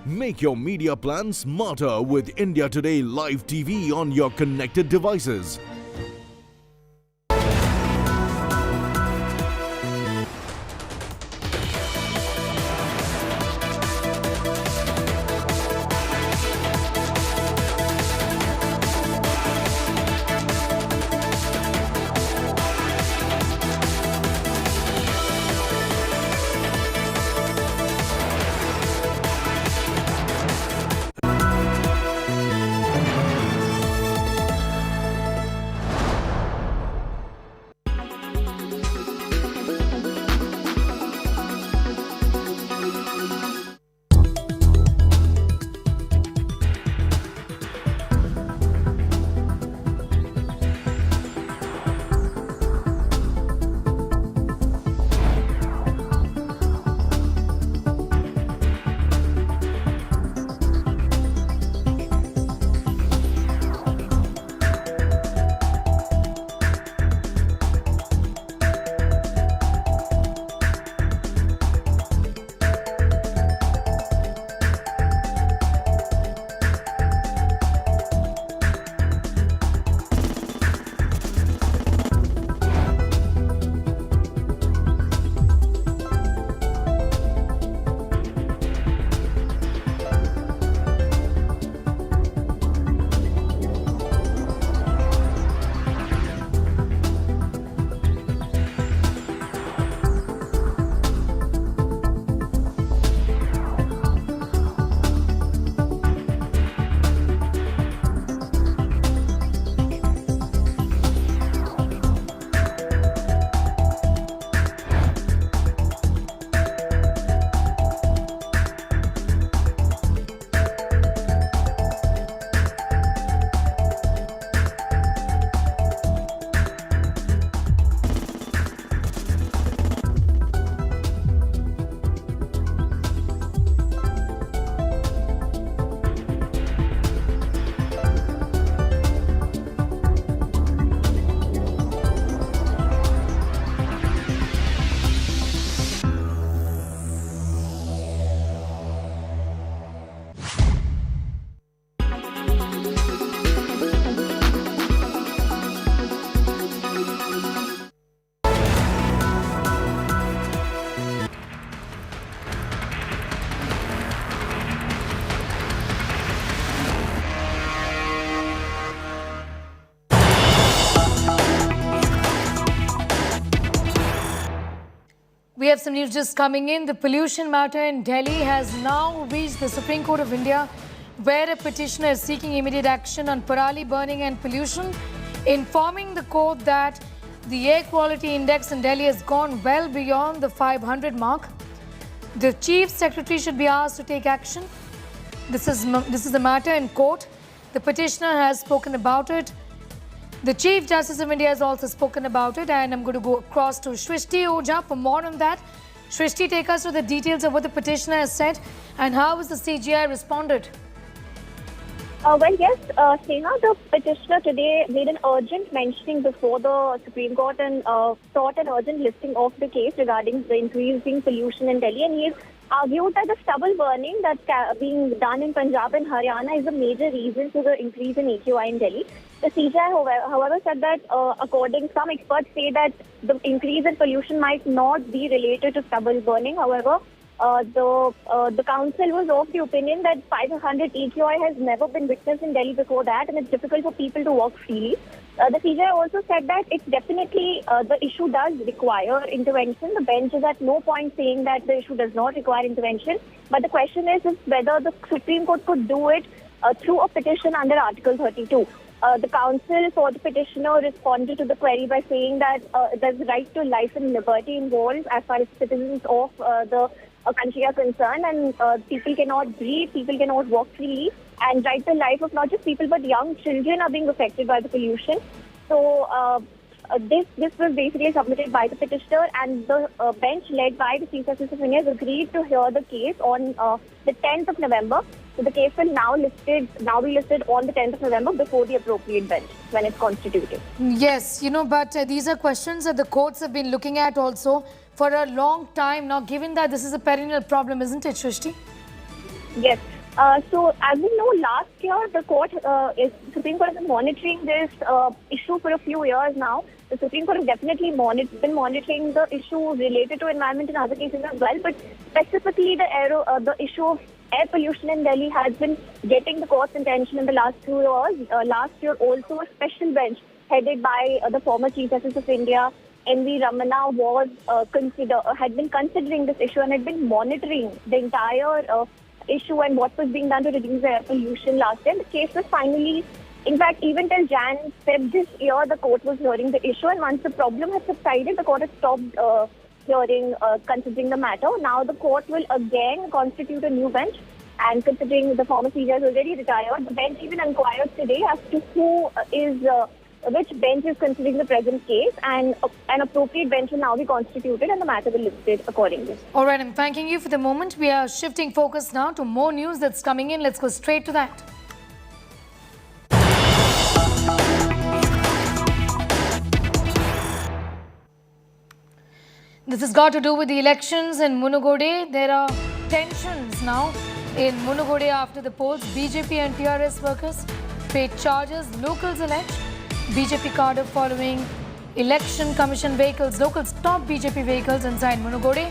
Make your media plan smarter with India Today Live TV on your connected devices. We have some news just coming in. The pollution matter in Delhi has now reached the Supreme Court of India, where a petitioner is seeking immediate action on parali burning and pollution, informing the court that the air quality index in Delhi has gone well beyond the 500 mark. The Chief Secretary should be asked to take action. This is the matter in court. The petitioner has spoken about it. The Chief Justice of India has also spoken about it, and I'm going to go across to Shrishti Oja for more on that. Shrishti, take us through the details of what the petitioner has said and how has the CJI responded? Well, yes, Sneha, the petitioner today made an urgent mentioning before the Supreme Court and sought an urgent listing of the case regarding the increasing pollution in Delhi. And he has argued that the stubble burning that's being done in Punjab and Haryana is a major reason for the increase in AQI in Delhi. The CJI, however, said that some experts say that the increase in pollution might not be related to stubble burning. However, the council was of the opinion that 500 AQI has never been witnessed in Delhi before that, and it's difficult for people to walk freely. The CJI also said that it's definitely the issue does require intervention. The bench is at no point saying that the issue does not require intervention, but the question is whether the Supreme Court could do it through a petition under Article 32. The counsel for the petitioner responded to the query by saying that there's right to life and liberty involved as far as citizens of the country are concerned, and people cannot breathe, people cannot walk freely, and right to life of not just people but young children are being affected by the pollution. So this was basically submitted by the petitioner, and the bench led by the Chief Justice of India has agreed to hear the case on the 10th of November. So the case will now be listed on the 10th of November before the appropriate bench when it's constituted. Yes, but these are questions that the courts have been looking at also for a long time now, given that this is a perennial problem, isn't it, Shrishti? Yes. So as we know, last year the Supreme Court has been monitoring this issue for a few years now. The Supreme Court has definitely been monitoring the issue related to environment and other cases as well, but specifically the issue of air pollution in Delhi has been getting the court's attention in the last 2 years. Last year also a special bench headed by the former Chief Justice of India, N.V. Ramana, had been considering this issue and had been monitoring the entire issue and what was being done to reduce air pollution last year. The case was finally, in fact, even till Feb this year, the court was hearing the issue, and once the problem had subsided, the court had stopped considering the matter. Now the court will again constitute a new bench, and considering the former CJI is already retired, the bench even inquired today as to which bench is considering the present case, and an appropriate bench will now be constituted and the matter will be listed accordingly. All right, I'm thanking you for the moment. We are shifting focus now to more news that's coming in. Let's go straight to that. This has got to do with the elections in Munugode. There are tensions now in Munugode after the polls. BJP and TRS workers paid charges. Locals allege BJP cadre following election commission vehicles. Locals stopped BJP vehicles inside Munugode.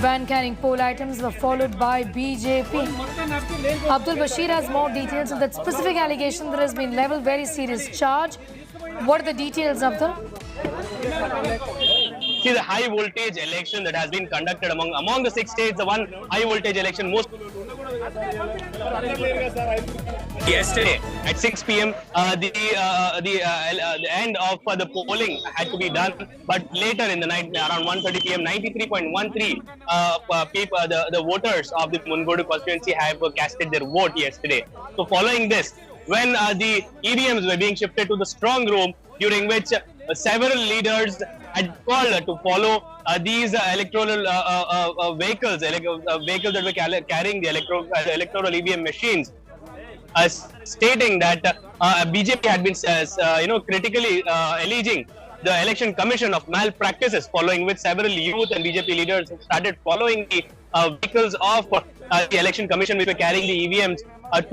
Van carrying poll items were followed by BJP. Abdul Bashir has more details of that specific allegation that has been leveled. Very serious charge. What are the details, Abdul? See, the high voltage election that has been conducted among the 6 states, the one high voltage election most yesterday at 6 p.m. The end of the polling had to be done, but later in the night around 1:30 p.m. 93.13 the voters of the Munugode constituency have casted their vote yesterday. So following this, when the EVMs were being shifted to the strong room, during which several leaders had called to follow these electoral vehicles that were carrying the electoral EVM machines, stating that BJP had been critically alleging the election commission of malpractices, following which several youth and BJP leaders started following the vehicles of the election commission which were carrying the EVMs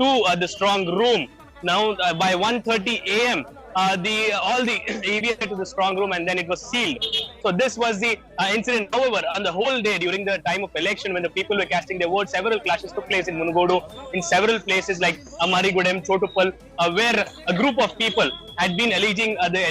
to the strong room. Now by 1:30 a.m. all the EVMs to the strong room, and then it was sealed. So this was the incident. However, on the whole day during the time of election, when the people were casting their votes, several clashes took place in Munugode, in several places like Amarigudem, Chotupal, where a group of people had been alleging the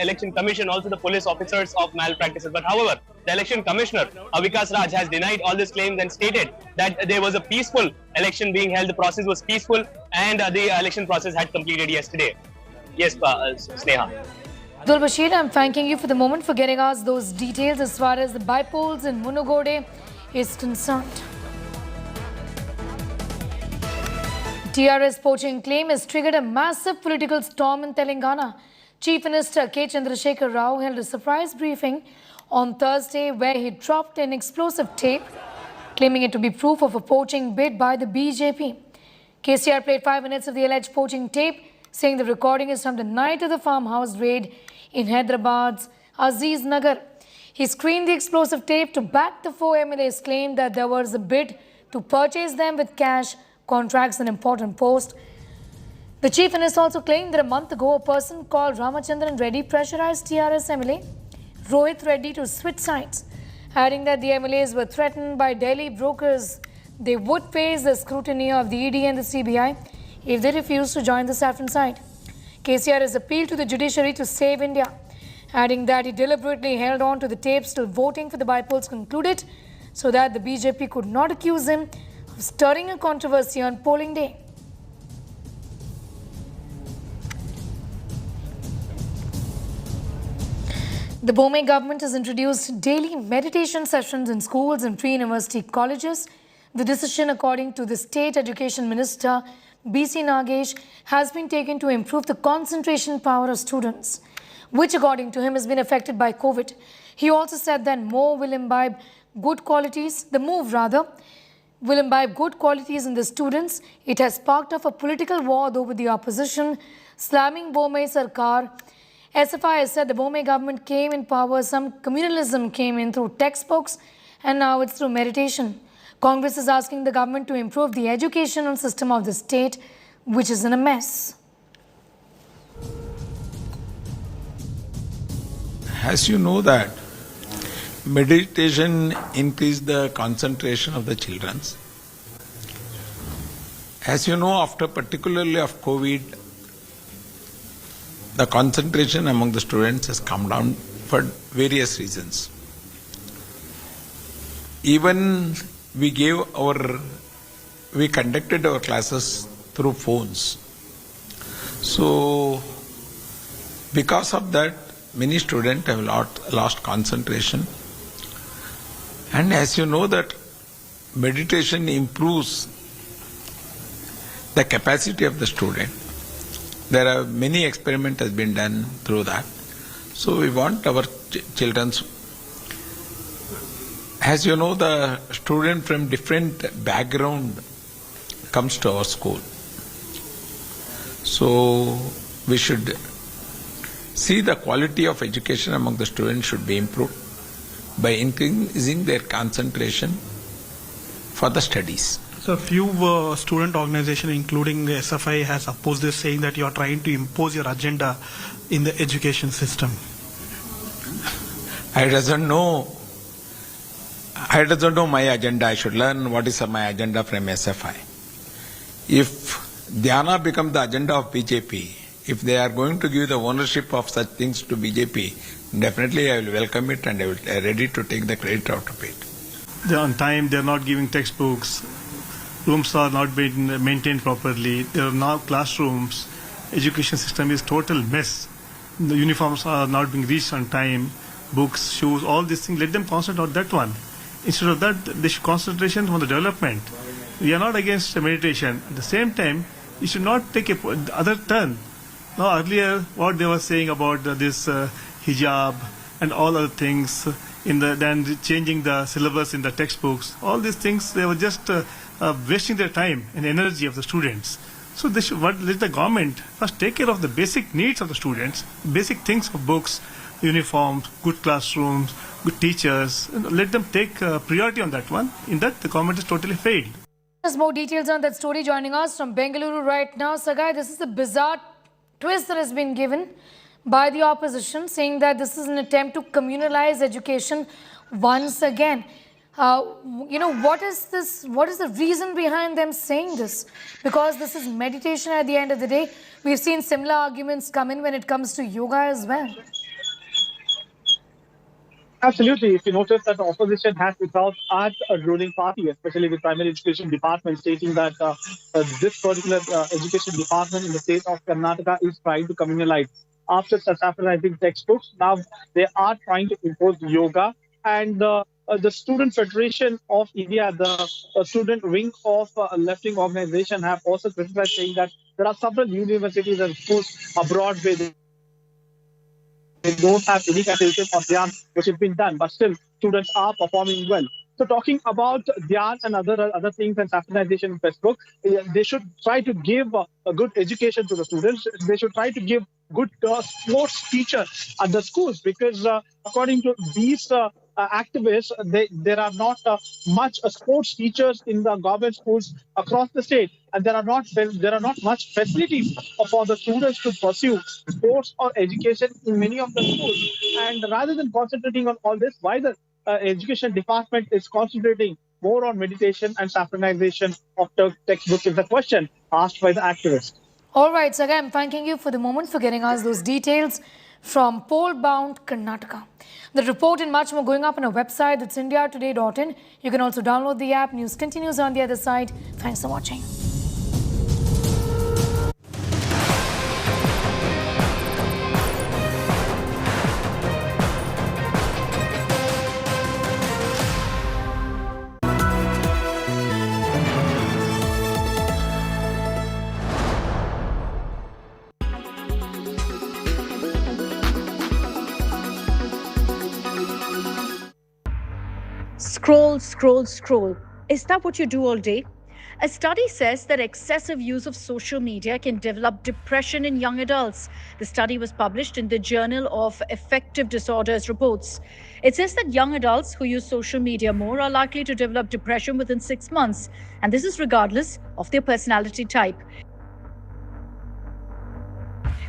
election commission, also the police officers, of malpractices. But however, the election commissioner, Vikas Raj, has denied all these claims and stated that there was a peaceful election being held, the process was peaceful, and the election process had completed yesterday. Yes, Sneha. Abdul Bashir, I'm thanking you for the moment for getting us those details as far as the by-polls in Munugode is concerned. TRS poaching claim has triggered a massive political storm in Telangana. Chief Minister K. Chandrasekhar Rao held a surprise briefing on Thursday where he dropped an explosive tape, claiming it to be proof of a poaching bid by the BJP. KCR played 5 minutes of the alleged poaching tape, saying the recording is from the night of the farmhouse raid in Hyderabad's Aziz Nagar. He screened the explosive tape to back the 4 MLAs' claim that there was a bid to purchase them with cash, contracts and important post. The Chief Minister also claimed that a month ago, a person called Ramachandran Reddy pressurized TRS MLA Rohit Reddy to switch sides, adding that the MLAs were threatened by Delhi brokers. They would face the scrutiny of the ED and the CBI if they refused to join the saffron side. KCR has appealed to the judiciary to save India, adding that he deliberately held on to the tapes till voting for the by-polls concluded so that the BJP could not accuse him of stirring a controversy on polling day. The Bombay government has introduced daily meditation sessions in schools and pre-university colleges. The decision, according to the State Education Minister, B.C. Nagesh, has been taken to improve the concentration power of students, which according to him has been affected by COVID. He also said that the move will imbibe good qualities in the students. It has sparked off a political war with the opposition, slamming Bombay Sarkar. SFI has said the Bombay government came in power, some communalism came in through textbooks, and now it's through meditation. Congress is asking the government to improve the educational system of the state, which is in a mess. As you know that meditation increases the concentration of the children. As you know, after particularly of COVID, the concentration among the students has come down for various reasons. Even we conducted our classes through phones. So, because of that, many students have lost concentration. And as you know that meditation improves the capacity of the student. There are many experiments has been done through that. So we want our children. As you know, the student from different background comes to our school. So we should see the quality of education among the students should be improved by increasing their concentration for the studies. So a few student organizations, including SFI, has opposed this, saying that you are trying to impose your agenda in the education system. I doesn't know my agenda. I should learn what is my agenda from SFI. If Dhyana becomes the agenda of BJP, if they are going to give the ownership of such things to BJP, definitely I will welcome it and I will be ready to take the credit out of it. They're on time, they're not giving textbooks. Rooms are not being maintained properly. There are now classrooms. Education system is total mess. The uniforms are not being reached on time. Books, shoes, all these things. Let them concentrate on that one. Instead of that, they should concentration on the development. We are not against meditation. At the same time, you should not take a other turn. Now earlier, what they were saying about this hijab and all other things, then changing the syllabus in the textbooks, all these things, they were just wasting their time and energy of the students. So they should let the government first take care of the basic needs of the students, basic things of books, uniforms, good classrooms, good teachers. Let them take priority on that one. In that, the government has totally failed. There's more details on that story joining us from Bengaluru right now. Sagai, this is a bizarre twist that has been given by the opposition, saying that this is an attempt to communalize education once again. What is this? What is the reason behind them saying this? Because this is meditation at the end of the day. We've seen similar arguments come in when it comes to yoga as well. Absolutely. If you notice that the opposition has without at a ruling party, especially the primary education department, stating that this particular education department in the state of Karnataka is trying to communalize. After saffronizing textbooks, now they are trying to impose yoga. And the Student Federation of India, the student wing of a left-wing organization, have also criticized, saying that there are several universities and schools abroad where They don't have any concentration or dhyan which has been done, but still students are performing well. So talking about dhyan and other things and saffronization in Facebook, they should try to give a good education to the students. They should try to give good sports teachers at the schools, because according to these activists, there are not much sports teachers in the government schools across the state, and there are not much facilities for the students to pursue sports or education in many of the schools. And rather than concentrating on all this, why the education department is concentrating more on meditation and saffronization of textbooks is the question asked by the activists. All right, Saga, I'm thanking you for the moment for getting us those details from pole-bound Karnataka. The report and much more going up on our website, that's indiatoday.in. You can also download the app. News continues on the other side. Thanks for watching. Scroll, scroll, scroll. Is that what you do all day? A study says that excessive use of social media can develop depression in young adults. The study was published in the Journal of Affective Disorders Reports. It says that young adults who use social media more are likely to develop depression within 6 months, and this is regardless of their personality type.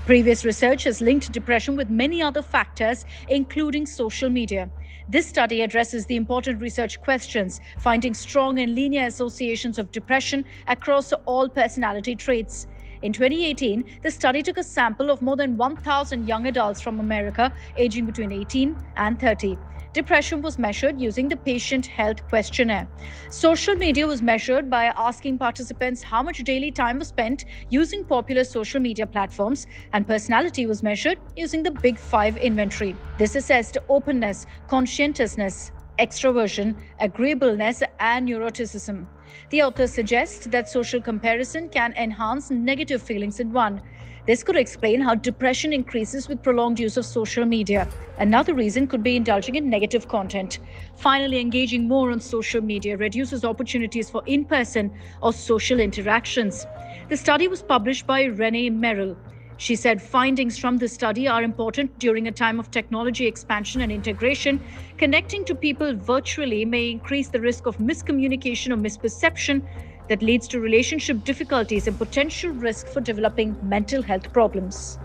Previous research has linked depression with many other factors, including social media. This study addresses the important research questions, finding strong and linear associations of depression across all personality traits. In 2018, the study took a sample of more than 1,000 young adults from America aging between 18 and 30. Depression was measured using the Patient Health Questionnaire. Social media was measured by asking participants how much daily time was spent using popular social media platforms, and personality was measured using the Big Five inventory. This assessed openness, conscientiousness, extroversion, agreeableness, and neuroticism. The authors suggest that social comparison can enhance negative feelings in one. This could explain how depression increases with prolonged use of social media. Another reason could be indulging in negative content. Finally, engaging more on social media reduces opportunities for in-person or social interactions. The study was published by Renee Merrill. She said findings from the study are important during a time of technology expansion and integration. Connecting to people virtually may increase the risk of miscommunication or misperception that leads to relationship difficulties and potential risk for developing mental health problems.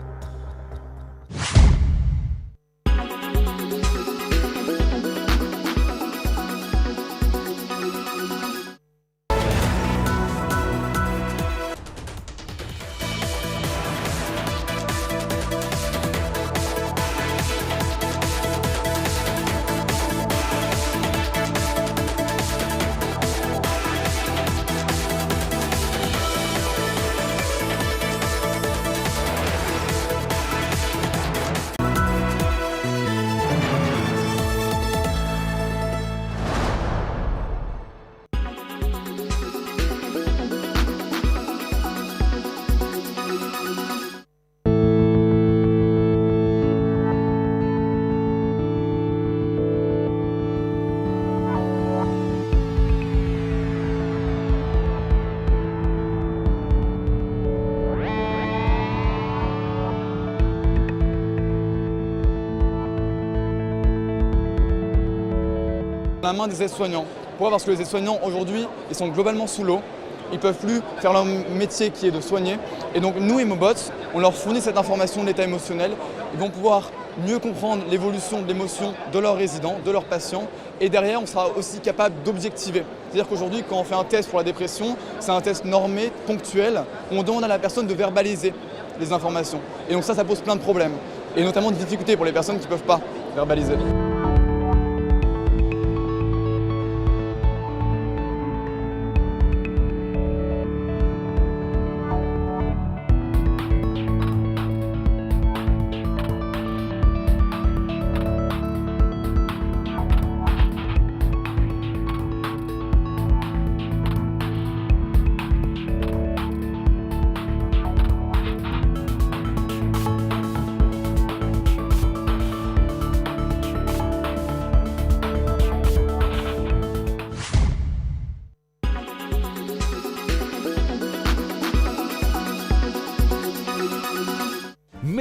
La main des aides-soignants. Pourquoi ? Parce que les aides-soignants aujourd'hui, ils sont globalement sous l'eau. Ils ne peuvent plus faire leur métier qui est de soigner. Et donc nous, Emobots, on leur fournit cette information de l'état émotionnel. Ils vont pouvoir mieux comprendre l'évolution de l'émotion de leurs résidents, de leurs patients. Et derrière, on sera aussi capable d'objectiver. C'est-à-dire qu'aujourd'hui, quand on fait un test pour la dépression, c'est un test normé, ponctuel, où on demande à la personne de verbaliser les informations. Et donc ça pose plein de problèmes. Et notamment de difficultés pour les personnes qui ne peuvent pas verbaliser.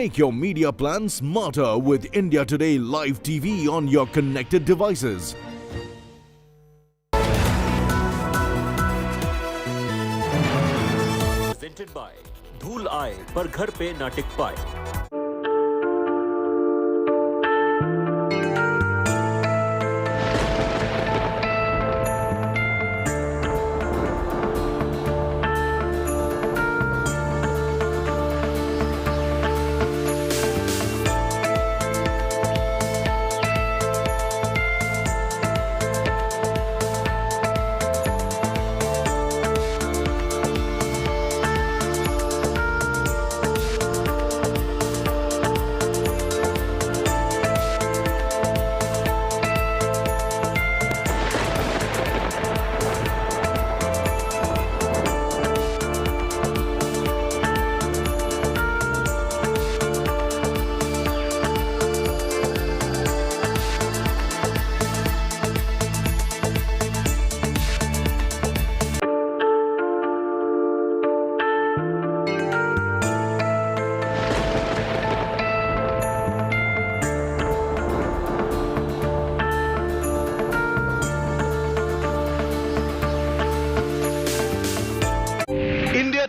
Make your media plan smarter with India Today Live TV on your connected devices. Presented by धूल आए पर घर पे ना टिक पाए।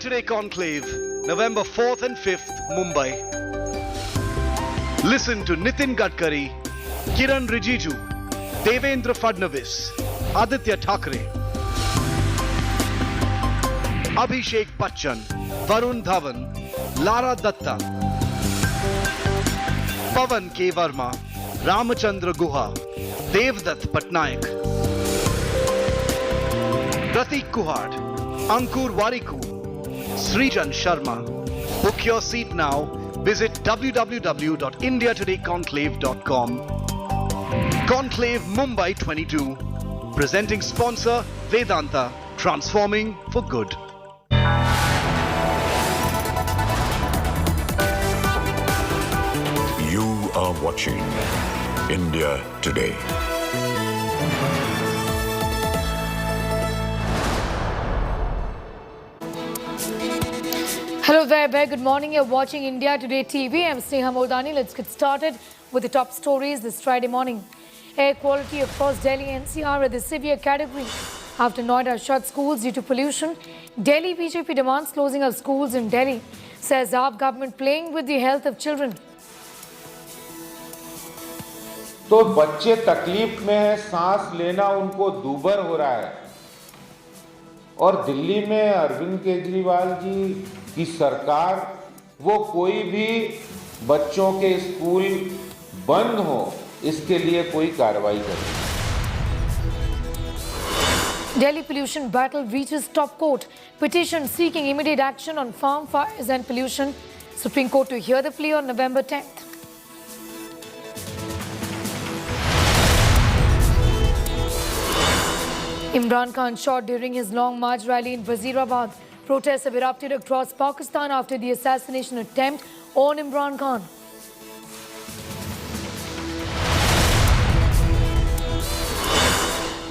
Today Conclave, November 4th and 5th, Mumbai. Listen to Nitin Gadkari, Kiran Rijiju, Devendra Fadnavis, Aditya Thackeray, Abhishek Bachchan, Varun Dhawan, Lara Datta, Pawan K. Verma, Ramachandra Guha, Devdutt Patnaik, Pratik Kuhad, Ankur Wariku, Srijan Sharma. Book your seat now. Visit www.indiatodayconclave.com. Conclave Mumbai 22. Presenting sponsor Vedanta. Transforming for good. You are watching India Today. Hello there, very good morning. You're watching India Today TV. I'm Sneha Moldani. Let's get started with the top stories this Friday morning. Air quality across Delhi NCR at the severe category. After Noida shut schools due to pollution, Delhi BJP demands closing of schools in Delhi. Says our government playing with the health of children. तो बच्चे तकलीफ में है, सांस लेना उनको दूभर हो रहा है। और दिल्ली में अरविंद केजरीवाल जी की सरकार वो कोई भी बच्चों के स्कूल बंद हो इसके लिए कोई कार्रवाई करे। Delhi pollution battle reaches top court. Petition seeking immediate action on farm fires and pollution. Supreme Court to hear the plea on November 10th. Imran Khan shot during his long march rally in Wazirabad. Protests have erupted across Pakistan after the assassination attempt on Imran Khan.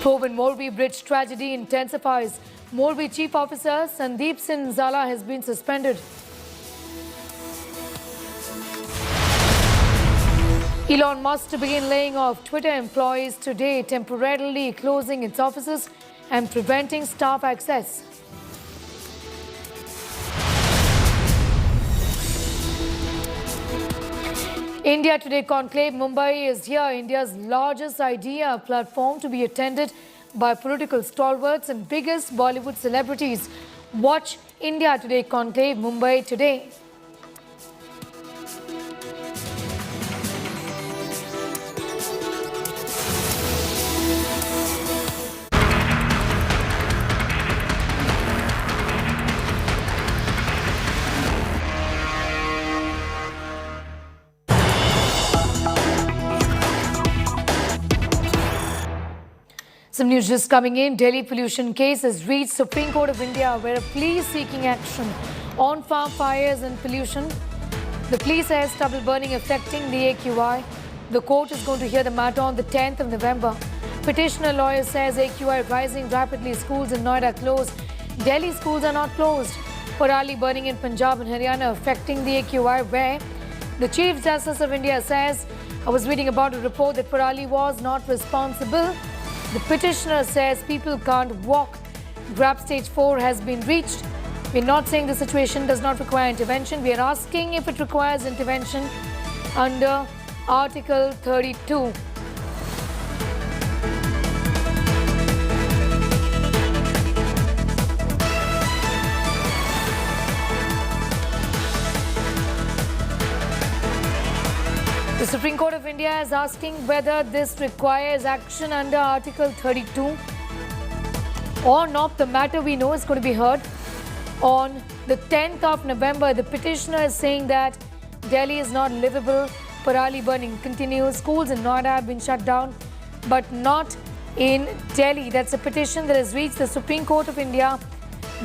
Probe in Morbi bridge tragedy intensifies. Morbi Chief Officer Sandeep Singh Zala has been suspended. Elon Musk to begin laying off Twitter employees today, temporarily closing its offices and preventing staff access. India Today Conclave Mumbai is here, India's largest idea platform to be attended by political stalwarts and biggest Bollywood celebrities. Watch India Today Conclave Mumbai today. Some news just coming in. Delhi pollution case has reached Supreme Court of India, where a plea is seeking action on farm fires and pollution. The plea says stubble burning affecting the AQI. The court is going to hear the matter on the 10th of November. Petitioner lawyer says AQI rising rapidly. Schools in Noida closed. Delhi schools are not closed. Parali burning in Punjab and Haryana affecting the AQI, where The Chief Justice of India says, I was reading about a report that Parali was not responsible. The petitioner says people can't walk. Grab stage 4 has been reached. We're not saying the situation does not require intervention. We are asking if it requires intervention under Article 32. The Supreme Court of India is asking whether this requires action under Article 32 or not. The matter we know is going to be heard on the 10th of November. The petitioner is saying that Delhi is not livable. Parali burning continues. Schools in Noida have been shut down, but not in Delhi. That's a petition that has reached the Supreme Court of India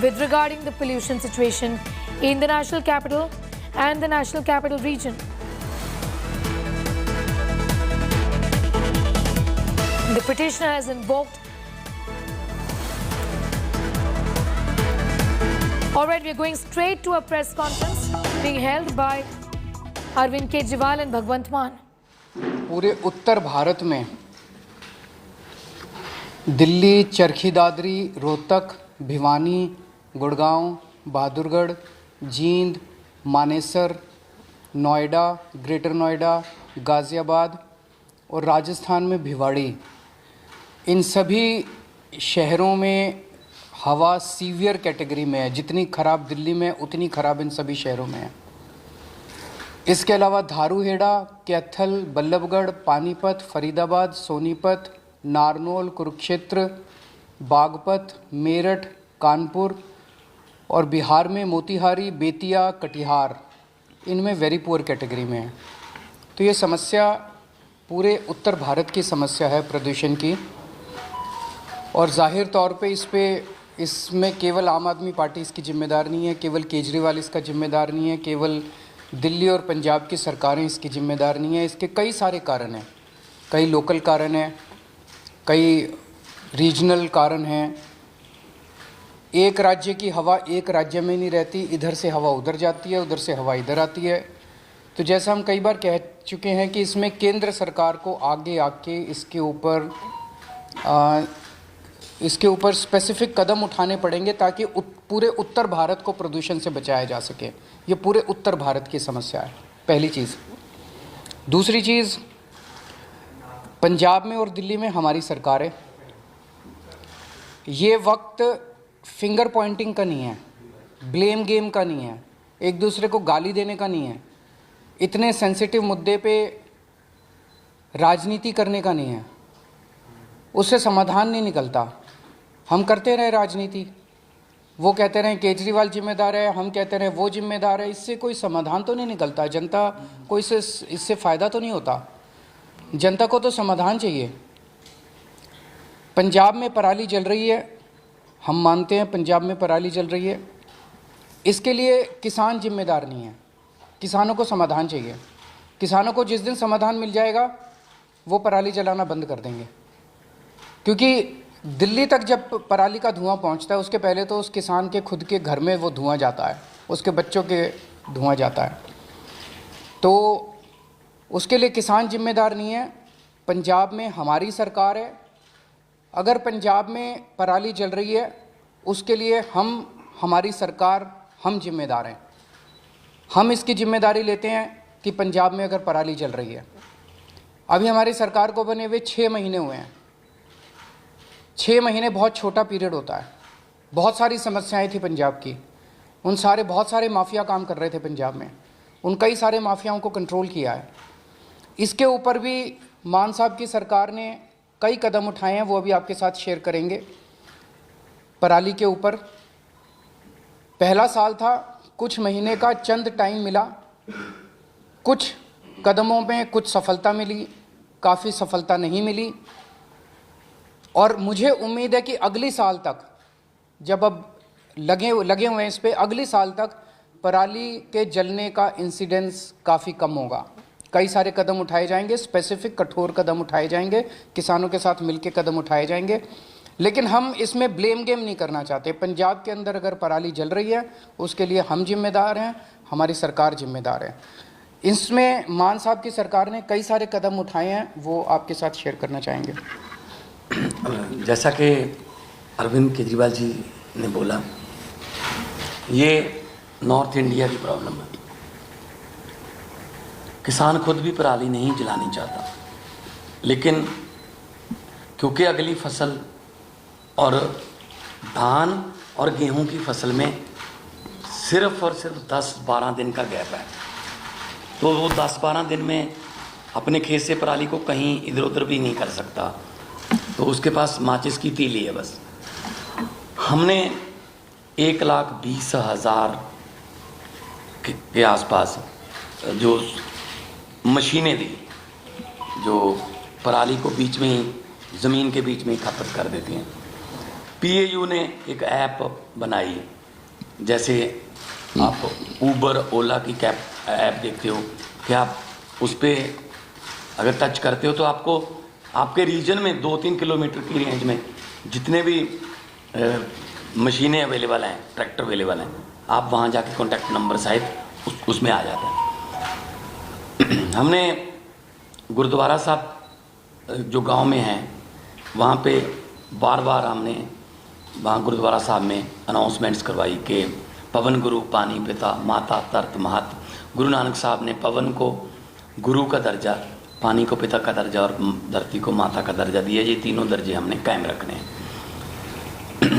with regarding the pollution situation in the national capital and the national capital region. The petitioner has invoked. All right, we are going straight to a press conference being held by Arvind Kejriwal and Bhagwant Mann. पूरे उत्तर भारत में Delhi, Charkhi Dadri, Rohtak, Bhiwani, Gurgaon, Bahadurgarh, Jind, Manesar, Noida, greater Noida, Ghaziabad और राजस्थान में भिवाड़ी, इन सभी शहरों में हवा severe category में है। जितनी ख़राब दिल्ली में उतनी ख़राब इन सभी शहरों में है। इसके अलावा धारूहेड़ा, कैथल, बल्लभगढ़, पानीपत, फरीदाबाद, सोनीपत, नारनौल, कुरुक्षेत्र, बागपत, मेरठ, कानपुर और बिहार में मोतिहारी, बेतिया, कटिहार, इनमें वेरी पुअर कैटेगरी में है। तो ये समस्या पूरे उत्तर भारत की समस्या है प्रदूषण की, और जाहिर तौर पे इसमें केवल आम आदमी पार्टी इसकी जिम्मेदार नहीं है, केवल केजरीवाल इसका जिम्मेदार नहीं है, केवल दिल्ली और पंजाब की सरकारें इसकी जिम्मेदार नहीं है। इसके कई सारे कारण हैं, कई लोकल कारण हैं, कई रीजनल कारण हैं। एक राज्य की हवा एक राज्य में नहीं रहती, इधर से हवा उधर जाती है, उधर से हवा इधर आती है। तो जैसा हम कई बार कह चुके हैं कि इसमें केंद्र सरकार को आगे आके इसके ऊपर स्पेसिफिक कदम उठाने पड़ेंगे ताकि पूरे उत्तर भारत को प्रदूषण से बचाया जा सके। ये पूरे उत्तर भारत की समस्या है, पहली चीज़। दूसरी चीज़, पंजाब में और दिल्ली में हमारी सरकार है। ये वक्त फिंगर पॉइंटिंग का नहीं है, ब्लेम गेम का नहीं है, एक दूसरे को गाली देने का नहीं है, इतने सेंसिटिव मुद्दे पे राजनीति करने का नहीं है। उससे समाधान नहीं निकलता। हम करते रहे राजनीति, वो कहते रहे केजरीवाल जिम्मेदार है, हम कहते रहे वो जिम्मेदार है, इससे कोई समाधान तो नहीं निकलता। जनता को इससे फ़ायदा तो नहीं होता। जनता को तो समाधान चाहिए। पंजाब में पराली जल रही है, हम मानते हैं पंजाब में पराली जल रही है, इसके लिए किसान जिम्मेदार नहीं है। किसानों को समाधान चाहिए। किसानों को जिस दिन समाधान मिल जाएगा वो पराली जलाना बंद कर देंगे, क्योंकि दिल्ली तक जब पराली का धुआं पहुंचता है उसके पहले तो उस किसान के खुद के घर में वो धुआं जाता है, उसके बच्चों के धुआं जाता है। तो उसके लिए किसान जिम्मेदार नहीं है। पंजाब में हमारी सरकार है। अगर पंजाब में पराली जल रही है उसके लिए हमारी सरकार हम जिम्मेदार हैं। हम इसकी जिम्मेदारी लेते हैं कि पंजाब में अगर पराली जल रही है, अभी हमारी सरकार को बने हुए 6 महीने हुए हैं। 6 महीने बहुत छोटा पीरियड होता है। बहुत सारी समस्याएं थी पंजाब की, बहुत सारे माफिया काम कर रहे थे पंजाब में, उन कई सारे माफियाओं को कंट्रोल किया है। इसके ऊपर भी मान साहब की सरकार ने कई कदम उठाए हैं, वो अभी आपके साथ शेयर करेंगे। पराली के ऊपर पहला साल था, कुछ महीने का चंद टाइम मिला, कुछ कदमों में कुछ सफलता मिली, काफ़ी सफलता नहीं मिली। और मुझे उम्मीद है कि अगली साल तक, जब अब लगे हुए हैं इस पे, अगली साल तक पराली के जलने का इंसिडेंस काफ़ी कम होगा। कई सारे कदम उठाए जाएंगे, स्पेसिफिक कठोर कदम उठाए जाएंगे, किसानों के साथ मिलकर कदम उठाए जाएंगे। लेकिन हम इसमें ब्लेम गेम नहीं करना चाहते। पंजाब के अंदर अगर पराली जल रही है उसके लिए हम जिम्मेदार हैं, हमारी सरकार जिम्मेदार है। इसमें मान साहब की सरकार ने कई सारे कदम उठाए हैं, वो आपके साथ शेयर करना चाहेंगे। जैसा कि अरविंद केजरीवाल जी ने बोला, ये नॉर्थ इंडिया की प्रॉब्लम है। किसान खुद भी पराली नहीं जलानी चाहता, लेकिन क्योंकि अगली फसल और धान और गेहूं की फसल में सिर्फ और सिर्फ 10-12 दिन का गैप है, तो वो 10-12 दिन में अपने खेत से पराली को कहीं इधर उधर भी नहीं कर सकता, तो उसके पास माचिस की तीली है बस। हमने 1,20,000 के आसपास जो मशीनें दी, जो पराली को बीच में ही ज़मीन के बीच में ही खपत कर देती हैं। PAU ने एक ऐप बनाई, जैसे आप ऊबर ओला की कैब ऐप देखते हो कि आप उस पर अगर टच करते हो तो आपको आपके रीजन में 2-3 किलोमीटर की रेंज में जितने भी मशीनें अवेलेबल हैं, ट्रैक्टर अवेलेबल हैं, आप वहाँ जाके कॉन्टैक्ट नंबर सहित उसमें आ जाते हैं। हमने गुरुद्वारा साहब जो गांव में हैं, वहाँ पे बार बार हमने वहाँ गुरुद्वारा साहब में अनाउंसमेंट्स करवाई कि पवन गुरु पानी पिता माता तरत महत। गुरु नानक साहब ने पवन को गुरु का दर्जा, पानी को पिता का दर्जा और धरती को माता का दर्जा दिया। ये तीनों दर्जे हमने कायम रखने हैं।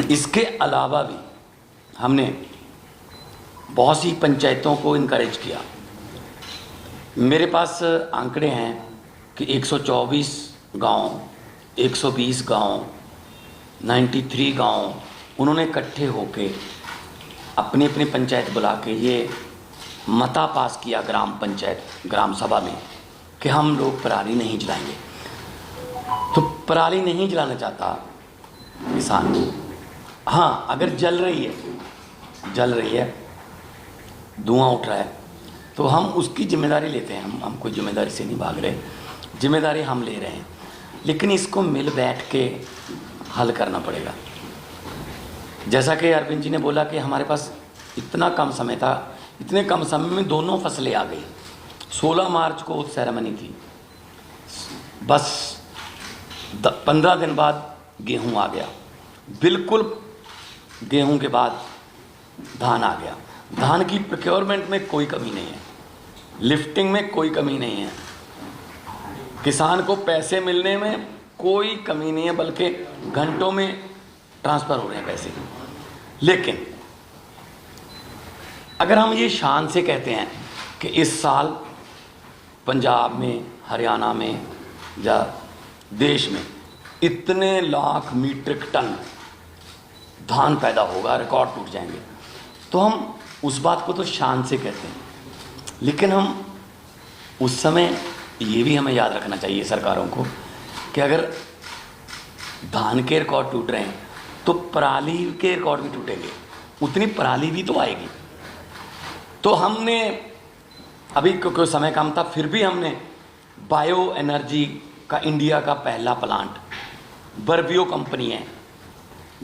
इसके अलावा भी हमने बहुत सी पंचायतों को इनकरेज किया। मेरे पास आंकड़े हैं कि 124 गांव, 120 गांव, 93 गांव उन्होंने इकट्ठे होके अपनी अपनी पंचायत बुला के ये मता पास किया ग्राम पंचायत, ग्राम सभा में, कि हम लोग पराली नहीं जलाएंगे। तो पराली नहीं जलाना चाहता किसान, हाँ अगर जल रही है, धुआं उठ रहा है, तो हम उसकी जिम्मेदारी लेते हैं। हम कोई जिम्मेदारी से नहीं भाग रहे, जिम्मेदारी हम ले रहे हैं, लेकिन इसको मिल बैठ के हल करना पड़ेगा। जैसा कि अरविंद जी ने बोला कि हमारे पास इतना कम समय था, इतने कम समय में दोनों फसलें आ गई। 16 मार्च को सेरेमनी थी, बस 15 दिन बाद गेहूं आ गया, बिल्कुल गेहूं के बाद धान आ गया। धान की प्रोक्योरमेंट में कोई कमी नहीं है, लिफ्टिंग में कोई कमी नहीं है, किसान को पैसे मिलने में कोई कमी नहीं है, बल्कि घंटों में ट्रांसफ़र हो रहे हैं पैसे। लेकिन अगर हम ये शान से कहते हैं कि इस साल पंजाब में, हरियाणा में या देश में इतने लाख मीट्रिक टन धान पैदा होगा, रिकॉर्ड टूट जाएंगे, तो हम उस बात को तो शान से कहते हैं। लेकिन हम उस समय ये भी हमें याद रखना चाहिए सरकारों को कि अगर धान के रिकॉर्ड टूट रहे हैं तो पराली के रिकॉर्ड भी टूटेंगे, उतनी पराली भी तो आएगी। तो हमने अभी क्योंकि समय कम था, फिर भी हमने बायो एनर्जी का इंडिया का पहला प्लांट, बर्बियो कंपनी है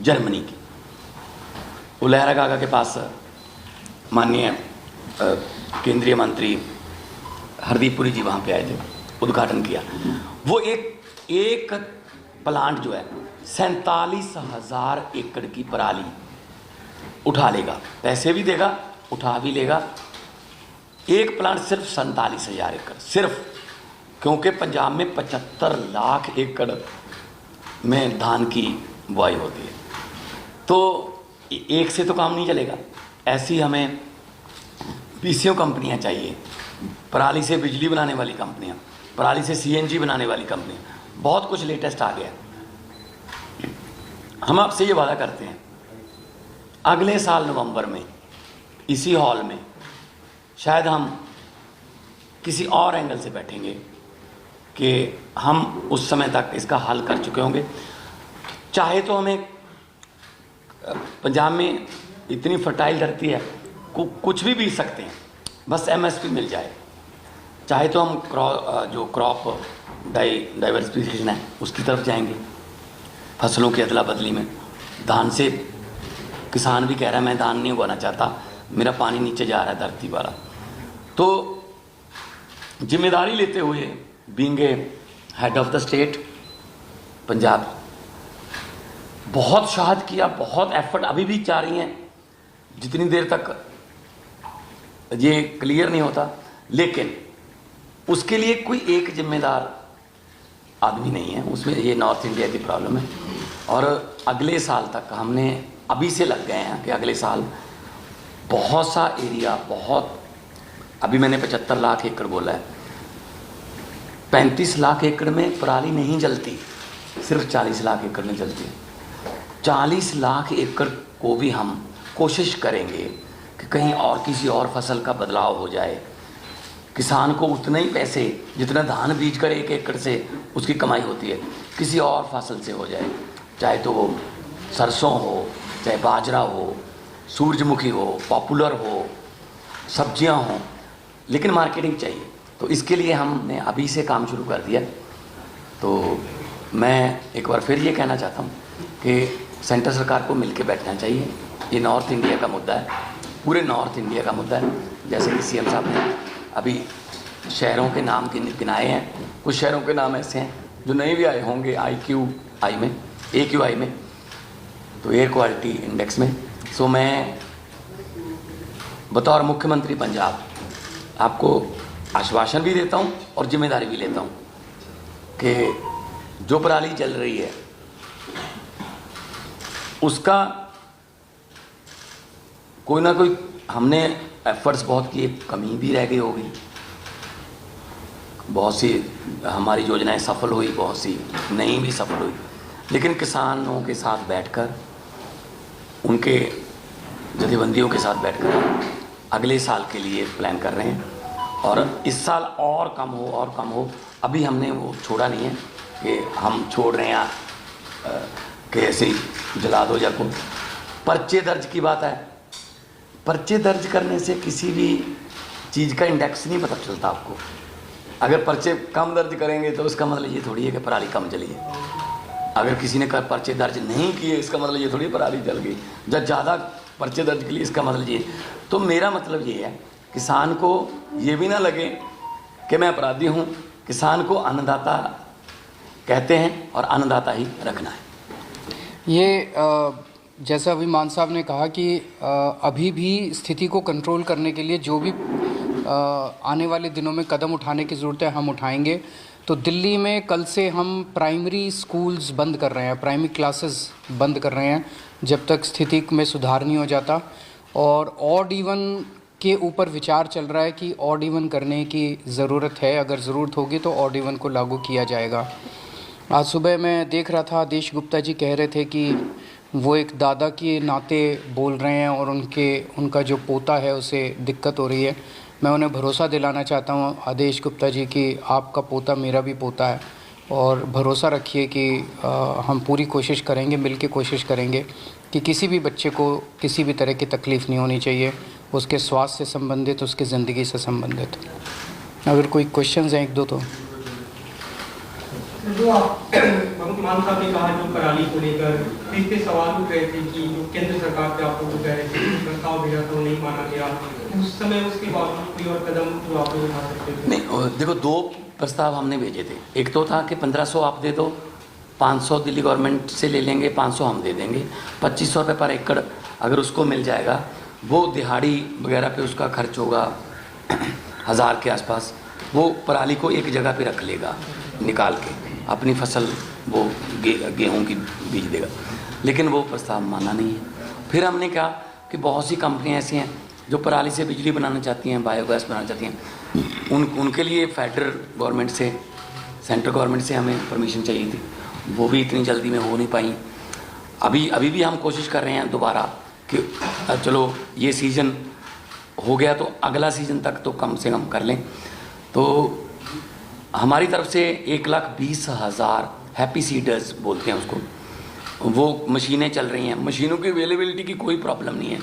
जर्मनी की, उलहरा गागा के पास माननीय केंद्रीय मंत्री हरदीप पुरी जी वहाँ पे आए थे, उद्घाटन किया। वो एक प्लांट जो है 47,000 एकड़ की पराली उठा लेगा, पैसे भी देगा, उठा भी लेगा। एक प्लांट सिर्फ 47,000 एकड़, सिर्फ क्योंकि पंजाब में 75 लाख एकड़ में धान की बुआई होती है, तो एक से तो काम नहीं चलेगा। ऐसी हमें पीसीओ कंपनियां चाहिए, पराली से बिजली बनाने वाली कंपनियां, पराली से सीएनजी बनाने वाली कंपनियां, बहुत कुछ लेटेस्ट आ गया। हम आपसे ये वादा करते हैं अगले साल नवंबर में इसी हॉल में शायद हम किसी और एंगल से बैठेंगे कि हम उस समय तक इसका हल कर चुके होंगे। चाहे तो हमें पंजाब में इतनी फर्टाइल धरती है, कुछ भी बीज सकते हैं, बस एमएसपी मिल जाए। चाहे तो हम जो क्रॉप डाइवर्सिफिकेशन है उसकी तरफ जाएंगे, फसलों की अदला बदली में। धान से किसान भी कह रहा है मैं धान नहीं उगाना चाहता, मेरा पानी नीचे जा रहा है धरती वाला। तो जिम्मेदारी लेते हुए being a head of the state Punjab बहुत शाहद किया, बहुत एफर्ट अभी भी जा रही हैं जितनी देर तक ये क्लियर नहीं होता, लेकिन उसके लिए कोई एक जिम्मेदार आदमी नहीं है, उसमें ये नॉर्थ इंडिया की प्रॉब्लम है। और अगले साल तक हमने अभी से लग गए हैं कि अगले साल बहुत सा एरिया, बहुत अभी मैंने 75 लाख एकड़ बोला है, 35 लाख एकड़ में पराली नहीं जलती, सिर्फ 40 लाख एकड़ में जलती है। 40 लाख एकड़ को भी हम कोशिश करेंगे कि कहीं और किसी और फसल का बदलाव हो जाए, किसान को उतना ही पैसे जितना धान बीज कर 1 एकड़ से उसकी कमाई होती है किसी और फसल से हो जाए, चाहे तो वो सरसों हो, चाहे बाजरा हो, सूरजमुखी हो, पॉपुलर हो, सब्जियां हों, लेकिन मार्केटिंग चाहिए। तो इसके लिए हमने अभी से काम शुरू कर दिया। तो मैं एक बार फिर ये कहना चाहता हूँ कि सेंटर सरकार को मिलकर बैठना चाहिए। ये नॉर्थ इंडिया का मुद्दा है, पूरे नॉर्थ इंडिया का मुद्दा है। जैसे कि सीएम साहब ने अभी शहरों के नाम गिनाए हैं, कुछ शहरों के नाम ऐसे हैं जो नहीं भी आए होंगे AQI में, तो एयर क्वालिटी इंडेक्स में। सो मैं बतौर मुख्यमंत्री पंजाब आपको आश्वासन भी देता हूँ और जिम्मेदारी भी लेता हूँ कि जो पराली चल रही है उसका कोई ना कोई हमने एफर्ट्स बहुत किए, कमी भी रह गई होगी, बहुत सी हमारी योजनाएं सफल हुई, बहुत सी नहीं भी सफल हुई, लेकिन किसानों के साथ बैठकर, उनके जथेबंदियों के साथ बैठकर अगले साल के लिए प्लान कर रहे हैं। और इस साल और कम हो, अभी हमने वो छोड़ा नहीं है कि हम छोड़ रहे हैं कि ऐसे ही जला दो या को। पर्चे दर्ज की बात है, पर्चे दर्ज करने से किसी भी चीज़ का इंडेक्स नहीं पता चलता आपको। अगर पर्चे कम दर्ज करेंगे तो इसका मतलब ये थोड़ी है कि पराली कम जली है। अगर किसी ने पर्चे दर्ज नहीं किए इसका मतलब ये थोड़ी पराली जल गई। जब ज़्यादा पर्चे दर्ज के लिए इसका मतलब ये। तो मेरा मतलब ये है किसान को ये भी ना लगे कि मैं अपराधी हूँ। किसान को अन्नदाता कहते हैं और अन्नदाता ही रखना है। ये जैसा अभी मान साहब ने कहा कि अभी भी स्थिति को कंट्रोल करने के लिए जो भी आने वाले दिनों में कदम उठाने की ज़रूरत है हम उठाएंगे। तो दिल्ली में कल से हम प्राइमरी स्कूल्स बंद कर रहे हैं, प्राइमरी क्लासेस बंद कर रहे हैं जब तक स्थिति में सुधार नहीं हो जाता। और ऑड इवन के ऊपर विचार चल रहा है कि ऑड इवन करने की ज़रूरत है, अगर ज़रूरत होगी तो ऑड इवन को लागू किया जाएगा। आज सुबह मैं देख रहा था आदेश गुप्ता जी कह रहे थे कि वो एक दादा के नाते बोल रहे हैं और उनका जो पोता है उसे दिक्कत हो रही है। मैं उन्हें भरोसा दिलाना चाहता हूँ आदेश गुप्ता जी कि आपका पोता मेरा भी पोता है और भरोसा रखिए कि हम पूरी कोशिश करेंगे, मिलके कोशिश करेंगे कि किसी भी बच्चे को किसी भी तरह की तकलीफ़ नहीं होनी चाहिए, उसके स्वास्थ्य से संबंधित, उसकी ज़िंदगी से संबंधित। अगर कोई क्वेश्चंस हैं एक दो तो। जो आप इमरान साहब ने कहा जो पराली को लेकर इस पे सवाल उठ रहे थे कि जो केंद्र सरकार पे आप लोग कह रहे थे प्रस्ताव भेजा तो नहीं माना गया, उस समय उसके बावजूद कोई और कदम जो आप लोग उठा सकते थे? नहीं, देखो 2 प्रस्ताव हमने भेजे थे। एक तो था कि 1500 आप दे दो, 500 दिल्ली गवर्नमेंट से ले लेंगे, 500 हम दे देंगे, 2500 रुपये पर एकड़ अगर उसको मिल जाएगा, वो दिहाड़ी वगैरह पे उसका खर्च होगा 1000 के आसपास, वो पराली को एक जगह पे रख लेगा निकाल के, अपनी फसल वो गेहूं की बीज देगा। लेकिन वो प्रस्ताव माना नहीं है। फिर हमने कहा कि बहुत सी कंपनियां ऐसी हैं जो पराली से बिजली बनाना चाहती हैं, बायोगैस बनाना चाहती हैं, उनके लिए फेडरल गवर्नमेंट से, सेंट्रल गवर्नमेंट से हमें परमिशन चाहिए थी, वो भी इतनी जल्दी में हो नहीं पाई। अभी भी हम कोशिश कर रहे हैं दोबारा कि चलो ये सीज़न हो गया तो अगला सीज़न तक तो कम से कम कर लें। तो हमारी तरफ से 1,20,000 हैप्पी सीडर्स बोलते हैं उसको, वो मशीनें चल रही हैं। मशीनों की अवेलेबिलिटी की कोई प्रॉब्लम नहीं है।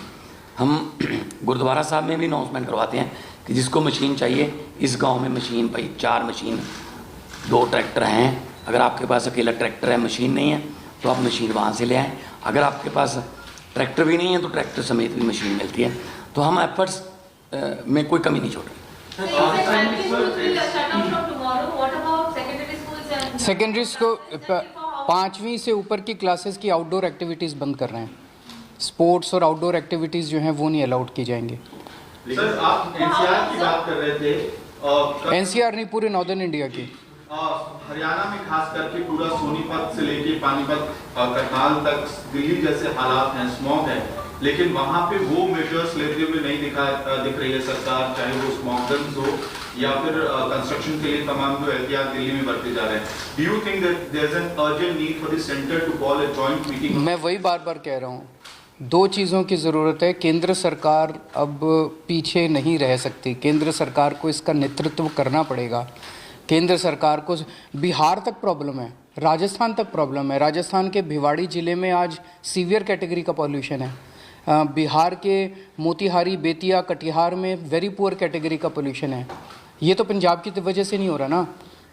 हम गुरुद्वारा साहब में भी अनाउंसमेंट करवाते हैं कि जिसको मशीन चाहिए इस गांव में मशीन, भाई 4 मशीन, 2 ट्रैक्टर हैं, अगर आपके पास अकेला ट्रैक्टर है, मशीन नहीं है तो आप मशीन वहाँ से ले आएँ। अगर आपके पास ट्रैक्टर भी नहीं है तो ट्रैक्टर समेत भी मशीन मिलती है। तो हम एफर्ट्स में कोई कमी नहीं छोड़ रहे। सेकेंडरी स्कूल 5वीं से ऊपर की क्लासेस की आउटडोर एक्टिविटीज़ बंद कर रहे हैं। स्पोर्ट्स और आउटडोर एक्टिविटीज़ जो हैं वो नहीं अलाउड की जाएंगी। सर आप एनसीआर की बात कर रहे थे। एनसीआर नहीं, पूरे नॉर्दर्न इंडिया की। हरियाणा में खास करके पूरा सोनीपत से लेके पानीपत करनाल तक दिल्ली जैसे हालात हैं, स्मॉग है, लेकिन वहां पे वो मेजर्स लेते हुए नहीं दिख रही है सरकार, चाहे वो स्मॉग गन्स हो या फिर कंस्ट्रक्शन के लिए तमाम जो एहतियात दिल्ली में बरते जा रहे हैं। Do you think that there is an urgent need for the centre to call a joint meeting? मैं वही बार बार कह रहा हूँ, 2 चीज़ों की ज़रूरत है। केंद्र सरकार अब पीछे नहीं रह सकती, केंद्र सरकार को इसका नेतृत्व करना पड़ेगा। केंद्र सरकार को बिहार तक प्रॉब्लम है, राजस्थान तक प्रॉब्लम है। राजस्थान के भिवाड़ी ज़िले में आज सीवियर कैटेगरी का पॉल्यूशन है। बिहार के मोतिहारी, बेतिया, कटिहार में वेरी पुअर कैटेगरी का पोल्यूशन है। ये तो पंजाब की वजह से नहीं हो रहा ना।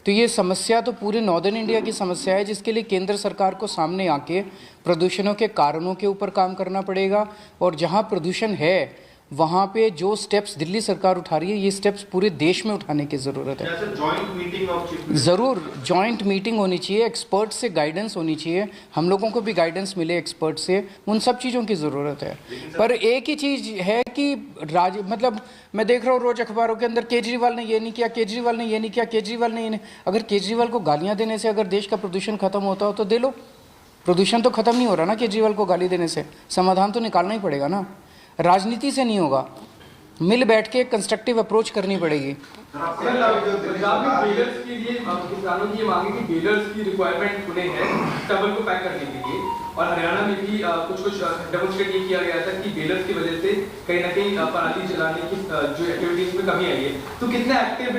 तो ये समस्या तो पूरे नॉर्दर्न इंडिया की समस्या है, जिसके लिए केंद्र सरकार को सामने आके प्रदूषणों के कारणों के ऊपर काम करना पड़ेगा। और जहाँ प्रदूषण है वहाँ पे जो स्टेप्स दिल्ली सरकार उठा रही है, ये स्टेप्स पूरे देश में उठाने की ज़रूरत है। ज़रूर जॉइंट मीटिंग होनी चाहिए, एक्सपर्ट से गाइडेंस होनी चाहिए, हम लोगों को भी गाइडेंस मिले एक्सपर्ट से, उन सब चीज़ों की ज़रूरत है। पर एक ही चीज़ है कि मतलब मैं देख रहा हूँ रोज़ अखबारों के अंदर केजरीवाल ने ये नहीं किया, केजरीवाल ने ये नहीं किया, केजरीवाल ने ये नहीं। अगर केजरीवाल को गालियाँ देने से अगर देश का प्रदूषण खत्म होता हो तो दे लो। प्रदूषण तो खत्म नहीं हो रहा ना केजरीवाल को गाली देने से, समाधान तो निकालना ही पड़ेगा ना। राजनीति से नहीं होगा, मिल बैठ के कंस्ट्रक्टिव अप्रोच करनी पड़ेगी। पंजाब में बेलर्स के लिए किसानों की मांग है कि बेलर्स की रिक्वायरमेंट उन्हें है स्टबल को पैक करने के लिए, और हरियाणा में भी कुछ डेमोन्स्ट्रेट ये किया गया था कि बेलर्स की वजह से कहीं ना कहीं पराली जलाने की जो एक्टिविटीज में कमी आई है। तो कितना एक्टिव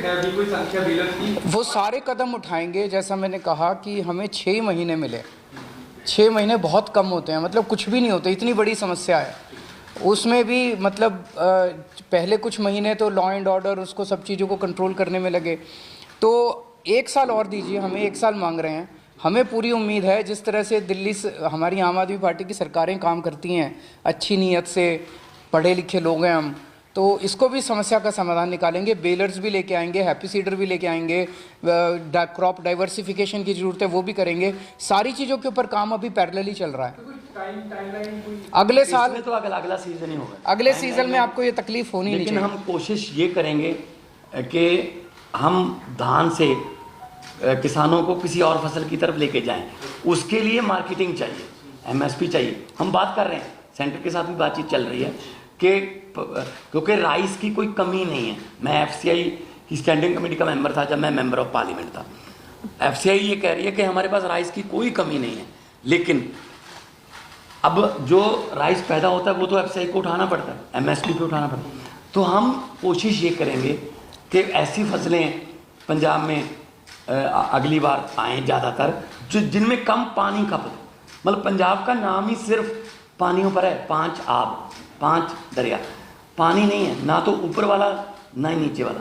है अभी कोई संख्या बेलर्स की? वो सारे कदम उठाएंगे। जैसा मैंने कहा कि हमें 6 महीने मिले, 6 महीने बहुत कम होते हैं, मतलब कुछ भी नहीं होते, इतनी बड़ी समस्या है। उसमें भी मतलब पहले कुछ महीने तो लॉ एंड ऑर्डर उसको सब चीज़ों को कंट्रोल करने में लगे। तो 1 साल और दीजिए, हमें 1 साल मांग रहे हैं। हमें पूरी उम्मीद है जिस तरह से दिल्ली से हमारी आम आदमी पार्टी की सरकारें काम करती हैं, अच्छी नीयत से, पढ़े लिखे लोग हैं हम, तो इसको भी समस्या का समाधान निकालेंगे। बेलर्स भी लेके आएंगे, हैप्पी सीडर भी लेके आएंगे, क्रॉप डाइवर्सिफिकेशन की ज़रूरत है वो भी करेंगे। सारी चीज़ों के ऊपर काम अभी पैरेलली चल रहा है। अगले साल तो अगला सीजन ही होगा। अगले सीजन में आपको ये तकलीफ होनी नहीं चाहिए। लेकिन हम कोशिश ये करेंगे कि हम धान से किसानों को किसी और फसल की तरफ लेके जाएं। उसके लिए मार्केटिंग चाहिए, एमएसपी चाहिए। हम बात कर रहे हैं, सेंटर के साथ भी बातचीत चल रही है कि क्योंकि राइस की कोई कमी नहीं है। मैं एफसीआई की स्टैंडिंग कमेटी का मेंबर था जब मैं मेंबर ऑफ पार्लियामेंट था। एफसीआई ये कह रही है कि हमारे पास राइस की कोई कमी नहीं है, लेकिन अब जो राइस पैदा होता है वो तो एफसीआई को उठाना पड़ता है, एमएसपी पे उठाना पड़ता है। तो हम कोशिश ये करेंगे कि ऐसी फसलें पंजाब में अगली बार आएँ ज़्यादातर जो जिनमें कम पानी खपत। मतलब पंजाब का नाम ही सिर्फ पानियों पर है, 5 आब, 5 दरिया, पानी नहीं है, ना तो ऊपर वाला ना ही नीचे वाला।